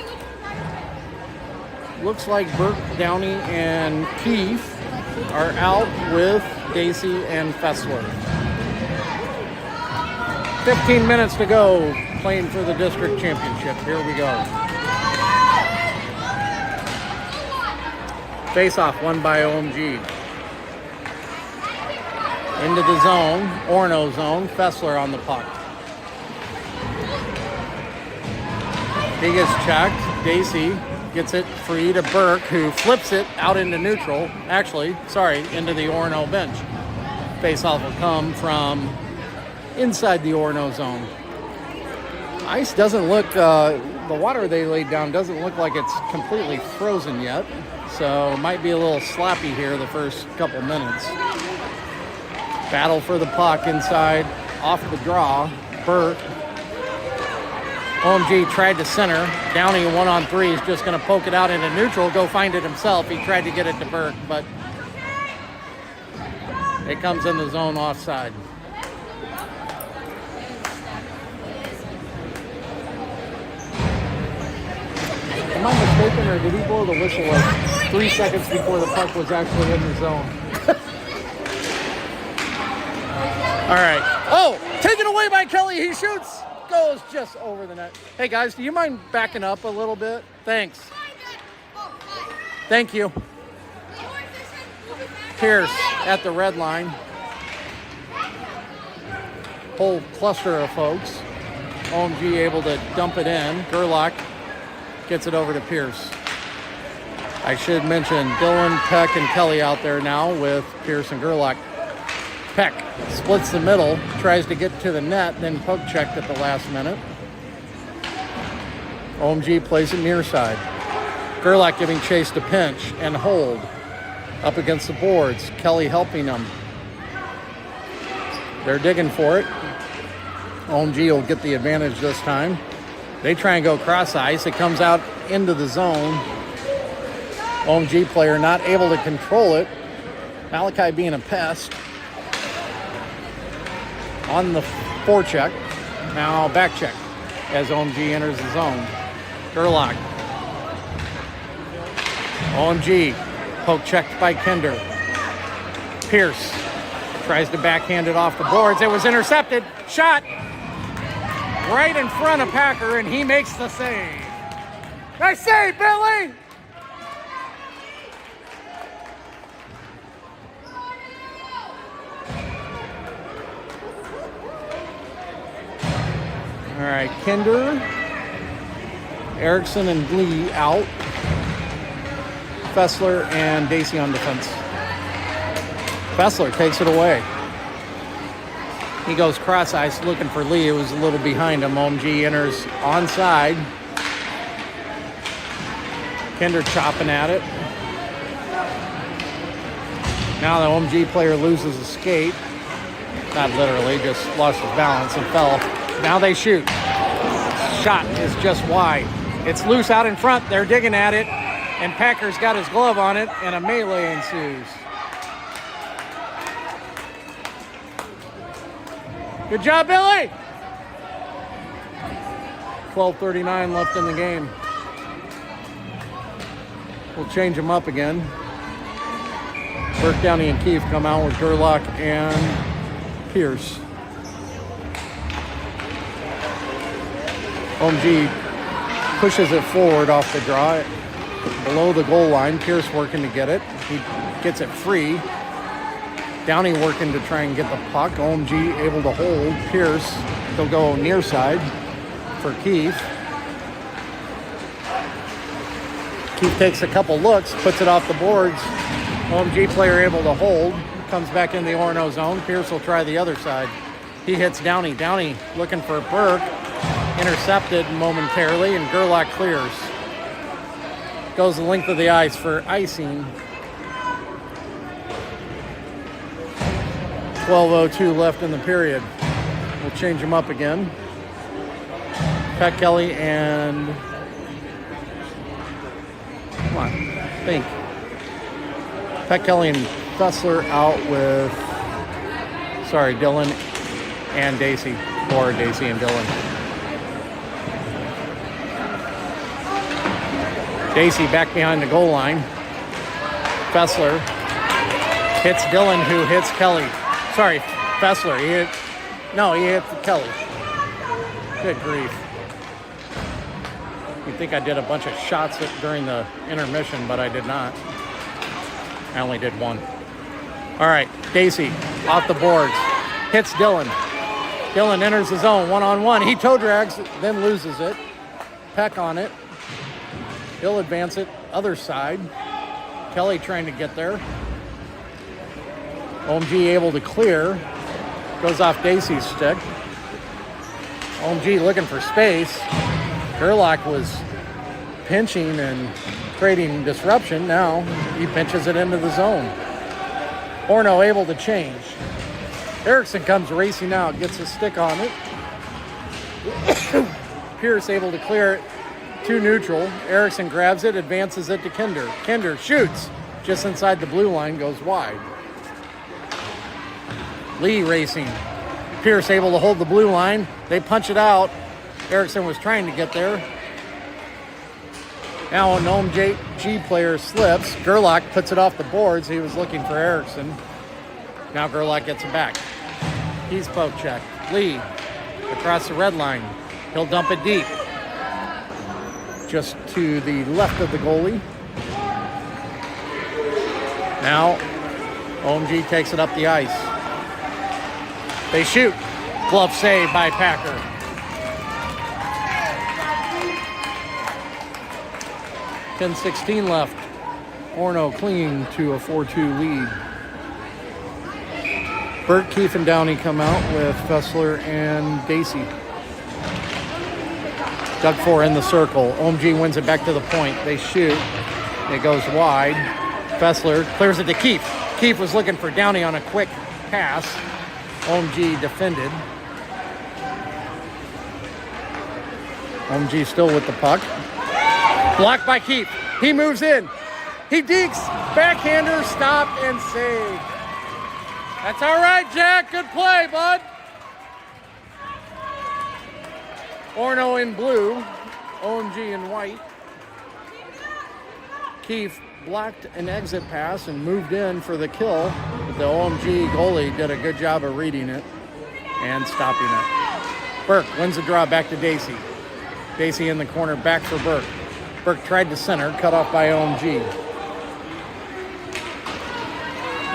Looks like Burque, Downey, and Keefe are out with Dacey and Festler. 15 minutes to go, playing for the district championship. Here we go. Face-off won by OMG. Into the zone, Orono zone, Festler on the puck. He gets checked. Dacey gets it free to Burque, who flips it out into neutral. Actually, sorry, into the Orono bench. Face-off will come from inside the Orono zone. Ice doesn't look, the water they laid down doesn't look like it's completely frozen yet. So it might be a little sloppy here the first couple minutes. Battle for the puck inside, off the draw. Burque. OMG tried to center. Downey 1-on-3 is just going to poke it out into neutral, go find it himself. He tried to get it to Burque, but it comes in the zone offside. Am I mistaken, or did he blow the whistle like 3 seconds before the puck was actually in the zone? All right. Oh, taken away by Kelley. He shoots. Goes just over the net. Hey, guys, do you mind backing up a little bit? Thanks. Thank you. Pierce at the red line. Whole cluster of folks. OMG able to dump it in. Gerlach gets it over to Pierce. I should mention Dillon, Peck, and Kelley out there now with Pierce and Gerlach. Peck splits the middle, tries to get to the net, then poke checked at the last minute. OMG plays it near side. Gerlach giving chase to pinch and hold up against the boards. Kelley helping them. They're digging for it. OMG will get the advantage this time. They try and go cross ice. It comes out into the zone. OMG player not able to control it. Malachi being a pest. On the forecheck. Now back check as OMG enters the zone. Gerlach. OMG. Poke checked by Kinder. Pierce tries to backhand it off the boards. It was intercepted. Shot right in front of Packer, and he makes the save. Nice save, Bentlee! All right, Kinder, Erickson, and Lee out. Festler and Dacey on defense. Festler takes it away. He goes cross ice looking for Lee. It was a little behind him. OMG enters onside. Kinder chopping at it. Now the OMG player loses a skate. Not literally, just lost his balance and fell. Now they shoot. Shot is just wide. It's loose out in front. They're digging at it. And Packer's got his glove on it, and a melee ensues. Good job, Billy! 12:39 left in the game. We'll change them up again. Burque, Downey, and Keefe come out with Gerlach and Pierce. OMG pushes it forward off the draw. Below the goal line, Pierce working to get it. He gets it free. Downey working to try and get the puck. OMG able to hold. Pierce, they'll go near side for Keefe. Keefe takes a couple looks, puts it off the boards. OMG player able to hold. Comes back in the Orono zone. Pierce will try the other side. He hits Downey. Downey looking for Burque. Intercepted momentarily, and Gerlach clears. Goes the length of the ice for icing. 12:02 left in the period. We'll change them up again. Peck, Kelley, and come on, think. Peck, Kelley, and Festler out with, Dillon and Dacey, or Dacey and Dillon. Dacey back behind the goal line. Festler hits Dillon, who hits Kelley. Sorry, Festler. He hit Kelley. Good grief. You'd think I did a bunch of shots during the intermission, but I did not. I only did one. All right, Dacey off the boards. Hits Dillon. Dillon enters the zone, one-on-one. He toe drags, then loses it. Peck on it. He'll advance it, other side. Kelley trying to get there. OMG able to clear. Goes off Dacey's stick. OMG looking for space. Gerlach was pinching and creating disruption. Now he pinches it into the zone. Orono able to change. Erickson comes racing out, gets a stick on it. Pierce able to clear it to neutral. Erickson grabs it, advances it to Kinder. Kinder shoots just inside the blue line, goes wide. Lee racing. Pierce able to hold the blue line. They punch it out. Erickson was trying to get there. Now an OMG player slips. Gerlach puts it off the boards. He was looking for Erickson. Now Gerlach gets it back. He's poke check. Lee across the red line. He'll dump it deep. Just to the left of the goalie. Now OMG takes it up the ice. They shoot. Glove save by Packer. .16 left. Orono clinging to a 4-2 lead. Burque, Keefe, and Downey come out with Festler and Dacey. Dug for in the circle. OMG wins it back to the point. They shoot. It goes wide. Festler clears it to Keefe. Keefe was looking for Downey on a quick pass. OMG defended. OMG still with the puck. Blocked by Keefe. He moves in. He dekes. Backhander, stopped and saved. That's all right, Jack. Good play, bud. Orono in blue. OMG in white. Keefe blocked an exit pass and moved in for the kill. But the OMG goalie did a good job of reading it and stopping it. Burque wins the draw back to Dacey. Dacey in the corner, back for Burque. Burque tried to center, cut off by OMG.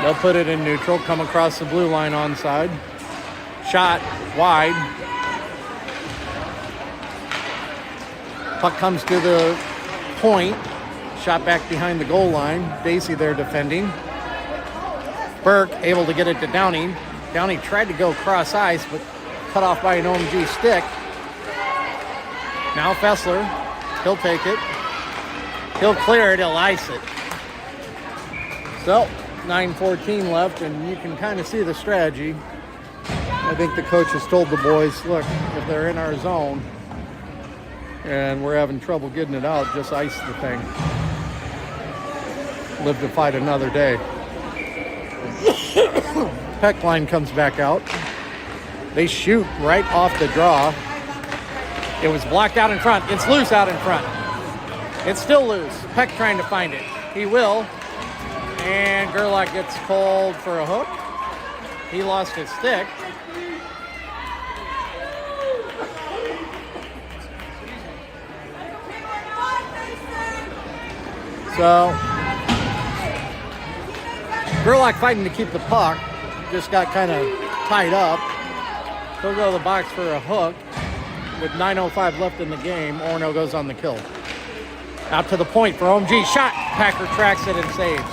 They'll put it in neutral, come across the blue line onside. Shot wide. Puck comes to the point. Shot back behind the goal line. Dacey there defending. Burque able to get it to Downey. Downey tried to go cross ice, but cut off by an OMG stick. Now Festler, he'll take it. He'll clear it, he'll ice it. So, 9:14 left, and you can kind of see the strategy. I think the coach has told the boys, look, if they're in our zone and we're having trouble getting it out, just ice the thing. Live to fight another day. Peck line comes back out. They shoot right off the draw. It was blocked out in front. It's loose out in front. It's still loose. Peck trying to find it. He will. And Gerlach gets called for a hook. He lost his stick. So, Gerlach fighting to keep the puck. Just got kind of tied up. He'll go to the box for a hook. With 9:05 left in the game, Orono goes on the kill. Out to the point for OMG. Shot. Packer tracks it and saves.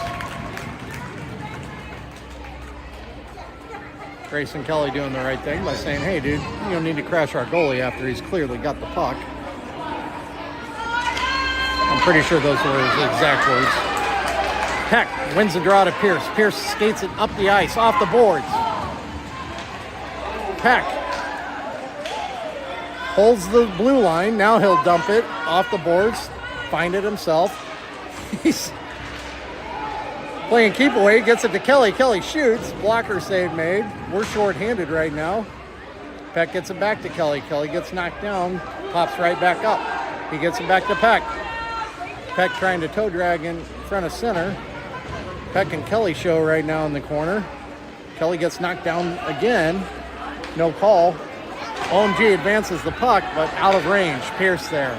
Grayson Kelley doing the right thing by saying, hey, dude, you don't need to crash our goalie after he's clearly got the puck. I'm pretty sure those were his exact words. Peck wins the draw to Pierce. Pierce skates it up the ice, off the boards. Peck holds the blue line. Now he'll dump it off the boards, find it himself. He's playing keep away, gets it to Kelley. Kelley shoots. Blocker save made. We're short-handed right now. Peck gets it back to Kelley. Kelley gets knocked down, pops right back up. He gets it back to Peck. Peck trying to toe drag in front of center. Peck and Kelley show right now in the corner. Kelley gets knocked down again. No call. OMG advances the puck, but out of range. Pierce there.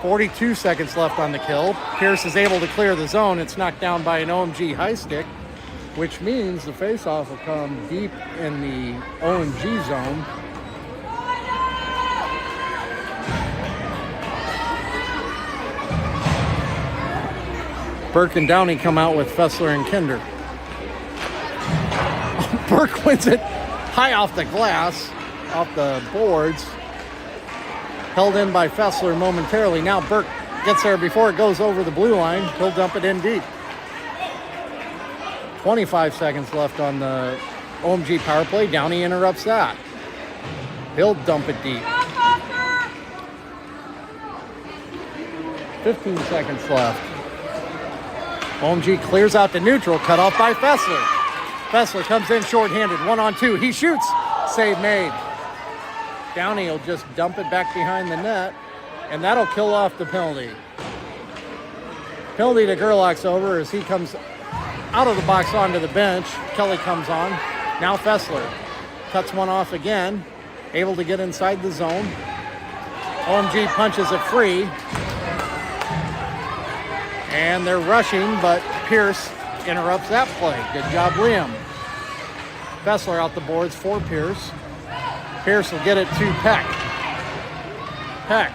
42 seconds left on the kill. Pierce is able to clear the zone. It's knocked down by an OMG high stick, which means the faceoff will come deep in the OMG zone. Burque and Downey come out with Festler and Kinder. Burque wins it high off the glass, off the boards. Held in by Festler momentarily. Now Burque gets there before it goes over the blue line. He'll dump it in deep. 25 seconds left on the OMG power play. Downey interrupts that. He'll dump it deep. 15 seconds left. OMG clears out to neutral, cut off by Festler. Festler comes in shorthanded, 1-on-2. He shoots. Save made. Downey will just dump it back behind the net, and that'll kill off the penalty. Penalty to Gerlach's over as he comes out of the box onto the bench. Kelley comes on. Now Festler cuts one off again, able to get inside the zone. OMG punches it free. And they're rushing, but Pierce interrupts that play. Good job, Liam. Festler out the boards for Pierce. Pierce will get it to Peck. Peck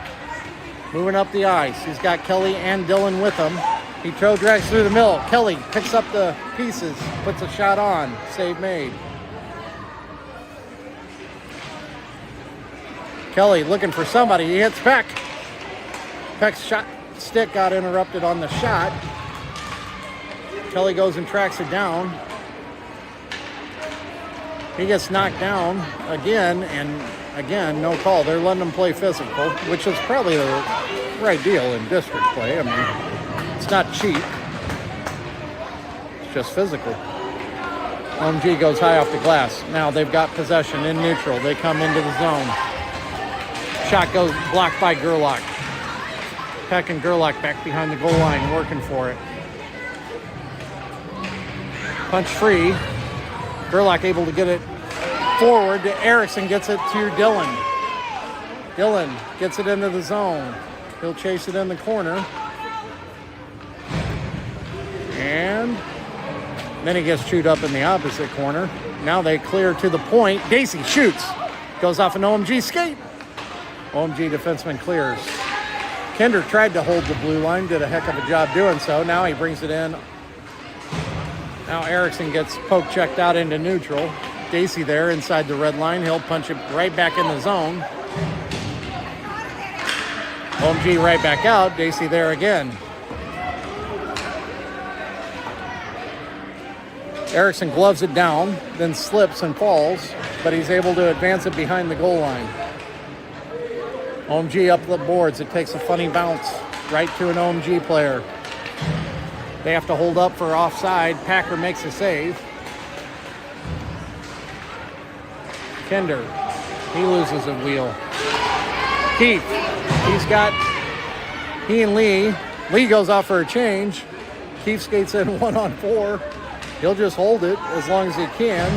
moving up the ice. He's got Kelley and Dillon with him. He toe drags through the middle. Kelley picks up the pieces, puts a shot on. Save made. Kelley looking for somebody. He hits Peck. Peck's shot stick got interrupted on the shot. Kelley goes and tracks it down. He gets knocked down again, and again, no call. They're letting him play physical, which is probably the right deal in district play. I mean, it's not cheap. It's just physical. OMG goes high off the glass. Now they've got possession in neutral. They come into the zone. Shot goes blocked by Gerlach. Peck and Gerlach back behind the goal line working for it. Punch free. Gerlach able to get it forward to Erickson, gets it to Dillon. Dillon gets it into the zone. He'll chase it in the corner. And then he gets chewed up in the opposite corner. Now they clear to the point. Dacey shoots. Goes off an OMG skate. OMG defenseman clears. Kinder tried to hold the blue line, did a heck of a job doing so. Now he brings it in. Now Erickson gets poke checked out into neutral. Dacey there inside the red line. He'll punch it right back in the zone. OMG right back out. Dacey there again. Erickson gloves it down, then slips and falls, but he's able to advance it behind the goal line. OMG up the boards. It takes a funny bounce right to an OMG player. They have to hold up for offside. Packer makes a save. Kinder, he loses a wheel. Keefe, he and Lee. Lee goes off for a change. Keefe skates in 1-on-4. He'll just hold it as long as he can.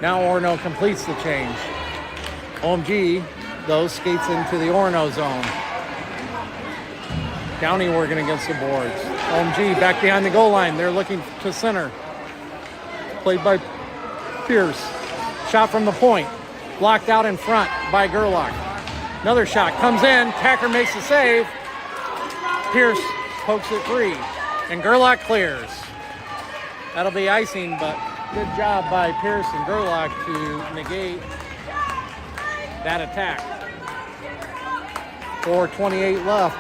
Now Orono completes the change. OMG, though, skates into the Orono zone. Downey working against the boards. OMG back behind the goal line. They're looking to center. Played by Pierce. Shot from the point. Blocked out in front by Gerlach. Another shot comes in. Packer makes the save. Pierce pokes it free. And Gerlach clears. That'll be icing, but good job by Pierce and Gerlach to negate that attack. 4:28 left.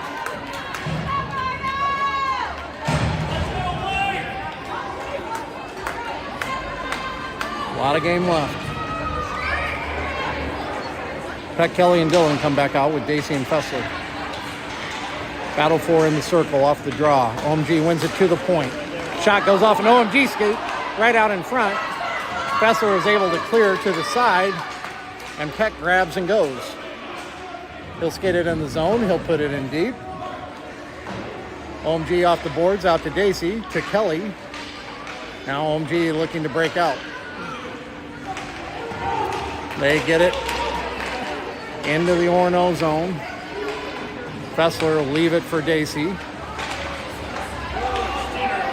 A lot of game left. Peck, Kelley, and Dillon come back out with Dacey and Festler. Battle for in the circle off the draw. OMG wins it to the point. Shot goes off an OMG skate right out in front. Festler is able to clear to the side. And Peck grabs and goes. He'll skate it in the zone. He'll put it in deep. OMG off the boards, out to Dacey, to Kelley. Now OMG looking to break out. They get it into the Orono zone. Festler will leave it for Dacey.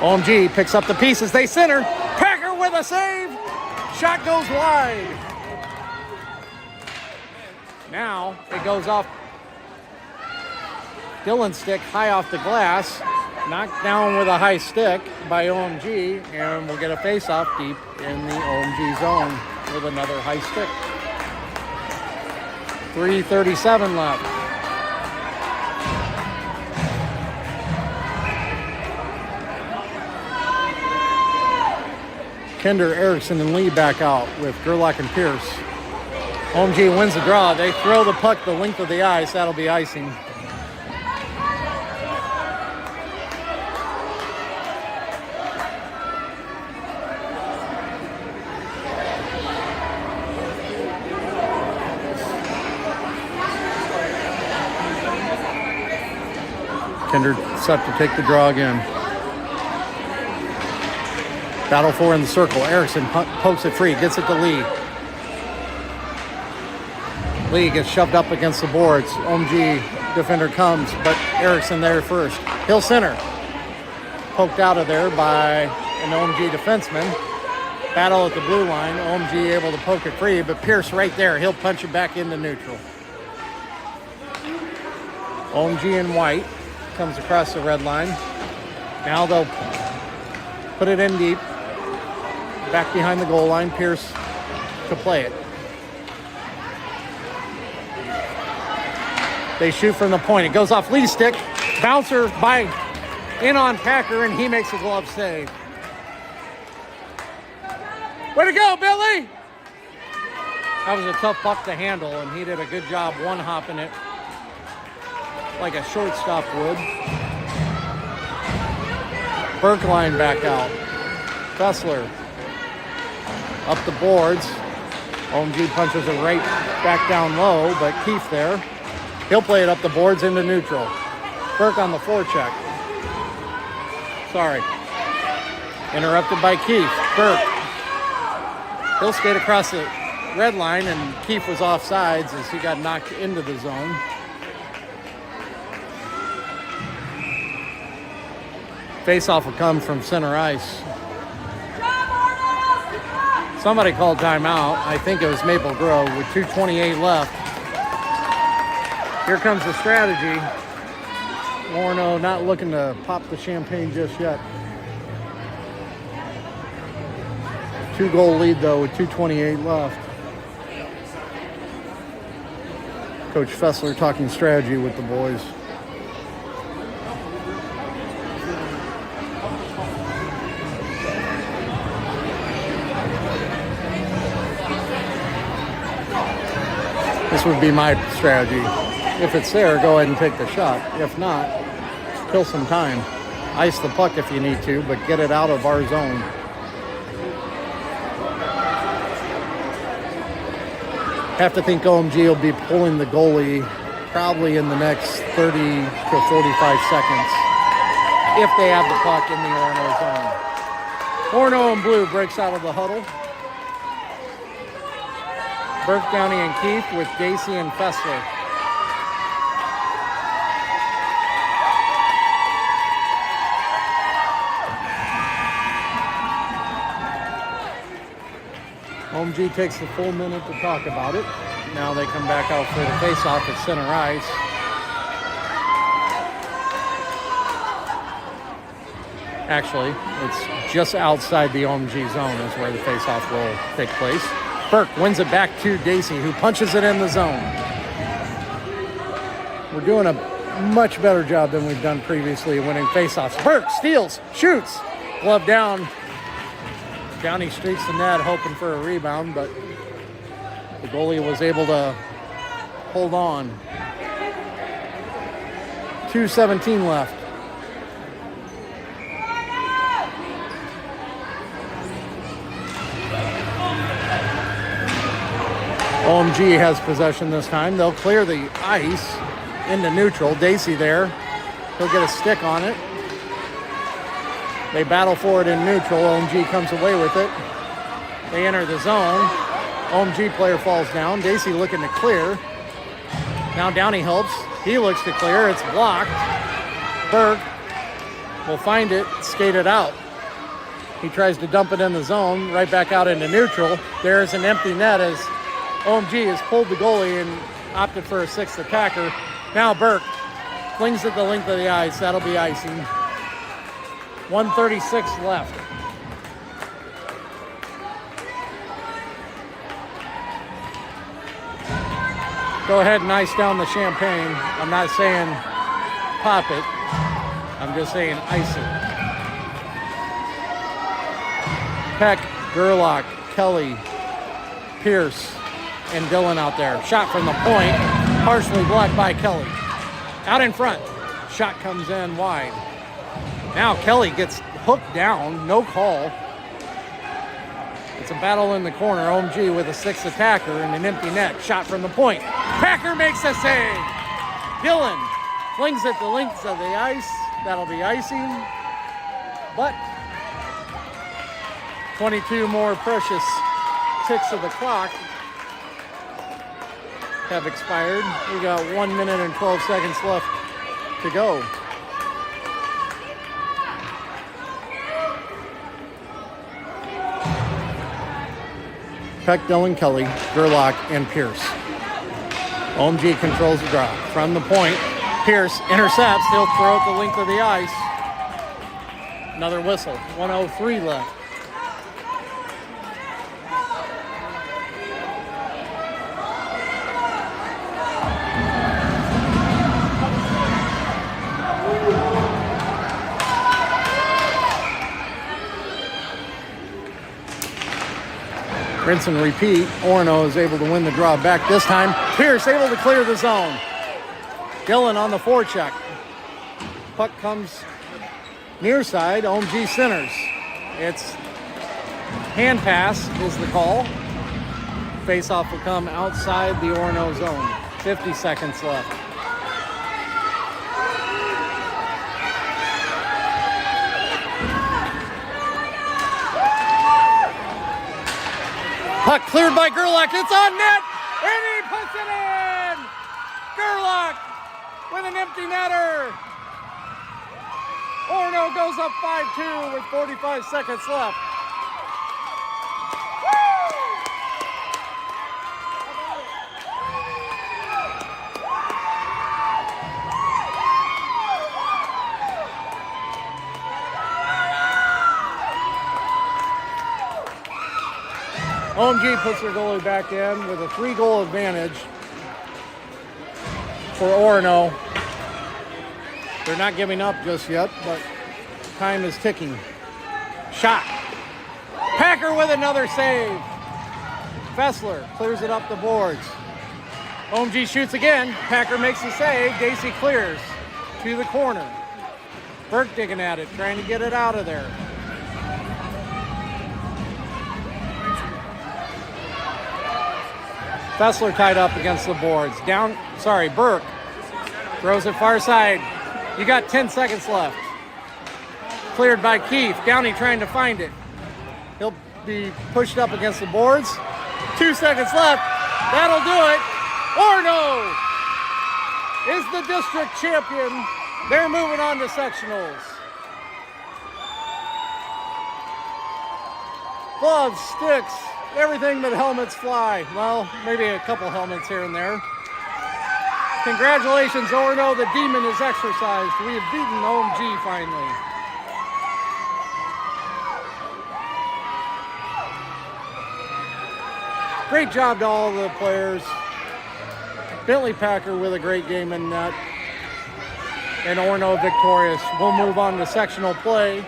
OMG picks up the pieces. They center. Packer with a save. Shot goes wide. Now it goes off Dillon's stick high off the glass. Knocked down with a high stick by OMG. And we'll get a face-off deep in the OMG zone with another high stick. 3:37 left. Kinder, Erickson, and Lee back out with Gerlach and Pierce. OMG wins the draw. They throw the puck the length of the ice. That'll be icing. Kinder set to take the draw again. Battle for in the circle. Erickson pokes it free, gets it to Lee. Lee gets shoved up against the boards. OMG defender comes, but Erickson there first. He'll center. Poked out of there by an OMG defenseman. Battle at the blue line. OMG able to poke it free, but Pierce right there. He'll punch it back into neutral. OMG in white comes across the red line. Now they'll put it in deep. Back behind the goal line, Pierce to play it. They shoot from the point. It goes off Lee's stick. Bouncer in on Packer, and he makes a glove save. Way to go, Billy! That was a tough puck to handle, and he did a good job one-hopping it like a shortstop would. Burque line back out. Festler up the boards. OMG punches it right back down low, but Keefe there. He'll play it up the boards into neutral. Burque on the forecheck. Sorry. Interrupted by Keefe. Burque. He'll skate across the red line, and Keefe was offsides as he got knocked into the zone. Face-off will come from center ice. Somebody called timeout. I think it was Maple Grove with 2:28 left. Here comes the strategy. Orono not looking to pop the champagne just yet. 2-goal lead though with 2:28 left. Coach Festler talking strategy with the boys. This would be my strategy. If it's there, go ahead and take the shot. If not, kill some time. Ice the puck if you need to, but get it out of our zone. Have to think OMG will be pulling the goalie probably in the next 30 to 45 seconds if they have the puck in the Orono zone. Orono in blue breaks out of the huddle. Burque, Downey, and Keefe with Dacey and Festler. OMG takes the full minute to talk about it. Now they come back out for the face-off at center ice. Actually, it's just outside the OMG zone is where the face-off will take place. Burque wins it back to Dacey, who punches it in the zone. We're doing a much better job than we've done previously of winning face-offs. Burque steals, shoots, glove down. Downey streaks the net, hoping for a rebound, but the goalie was able to hold on. 2:17 left. OMG has possession this time. They'll clear the ice into neutral. Dacey there. He'll get a stick on it. They battle for it in neutral. OMG comes away with it. They enter the zone. OMG player falls down. Dacey looking to clear. Now Downey helps. He looks to clear. It's blocked. Burque will find it, skate it out. He tries to dump it in the zone, right back out into neutral. There's an empty net as OMG has pulled the goalie and opted for a sixth attacker. Now Burque flings it the length of the ice. That'll be icing. 1:36 left. Go ahead and ice down the champagne. I'm not saying pop it. I'm just saying ice it. Peck, Gerlach, Kelley, Pierce, and Dillon out there. Shot from the point, partially blocked by Kelley. Out in front, shot comes in wide. Now Kelley gets hooked down, no call. It's a battle in the corner. OMG with a sixth attacker and an empty net. Shot from the point. Packer makes a save. Dillon flings it the lengths of the ice. That'll be icing. But 22 more precious ticks of the clock have expired. We got 1 minute and 12 seconds left to go. Peck, Dillon, Kelley, Gerlach, and Pierce. OMG controls the draw. From the point, Pierce intercepts. He'll throw it the length of the ice. Another whistle. 1:03 left. Rinse and repeat. Orono is able to win the draw back this time. Pierce able to clear the zone. Dillon on the forecheck. Puck comes near side. OMG centers. It's hand pass is the call. Face-off will come outside the Orono zone. 50 seconds left. Puck cleared by Gerlach. It's on net, and he puts it in! Gerlach with an empty netter. Orono goes up 5-2 with 45 seconds left. OMG puts their goalie back in with a 3-goal advantage for Orono. They're not giving up just yet, but time is ticking. Shot. Packer with another save. Festler clears it up the boards. OMG shoots again. Packer makes the save. Dacey clears to the corner. Burque digging at it, trying to get it out of there. Festler tied up against the boards. Burque throws it far side. You got 10 seconds left. Cleared by Keefe. Downey trying to find it. He'll be pushed up against the boards. 2 seconds left. That'll do it. Orono is the district champion. They're moving on to sectionals. Gloves, sticks, everything but helmets fly. Well, maybe a couple helmets here and there. Congratulations, Orono. The demon is exercised. We have beaten OMG finally. Great job to all the players. Bentlee Packer with a great game in net. And Orono victorious. We'll move on to sectional play.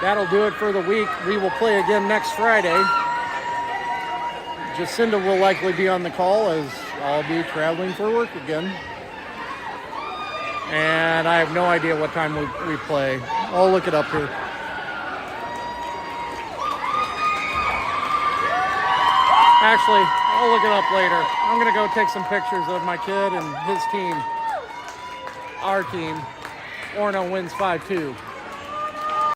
That'll do it for the week. We will play again next Friday. Jacinda will likely be on the call as I'll be traveling for work again. And I have no idea what time we play. I'll look it up here. Actually, I'll look it up later. I'm going to go take some pictures of my kid and his team. Our team. Orono wins 5-2.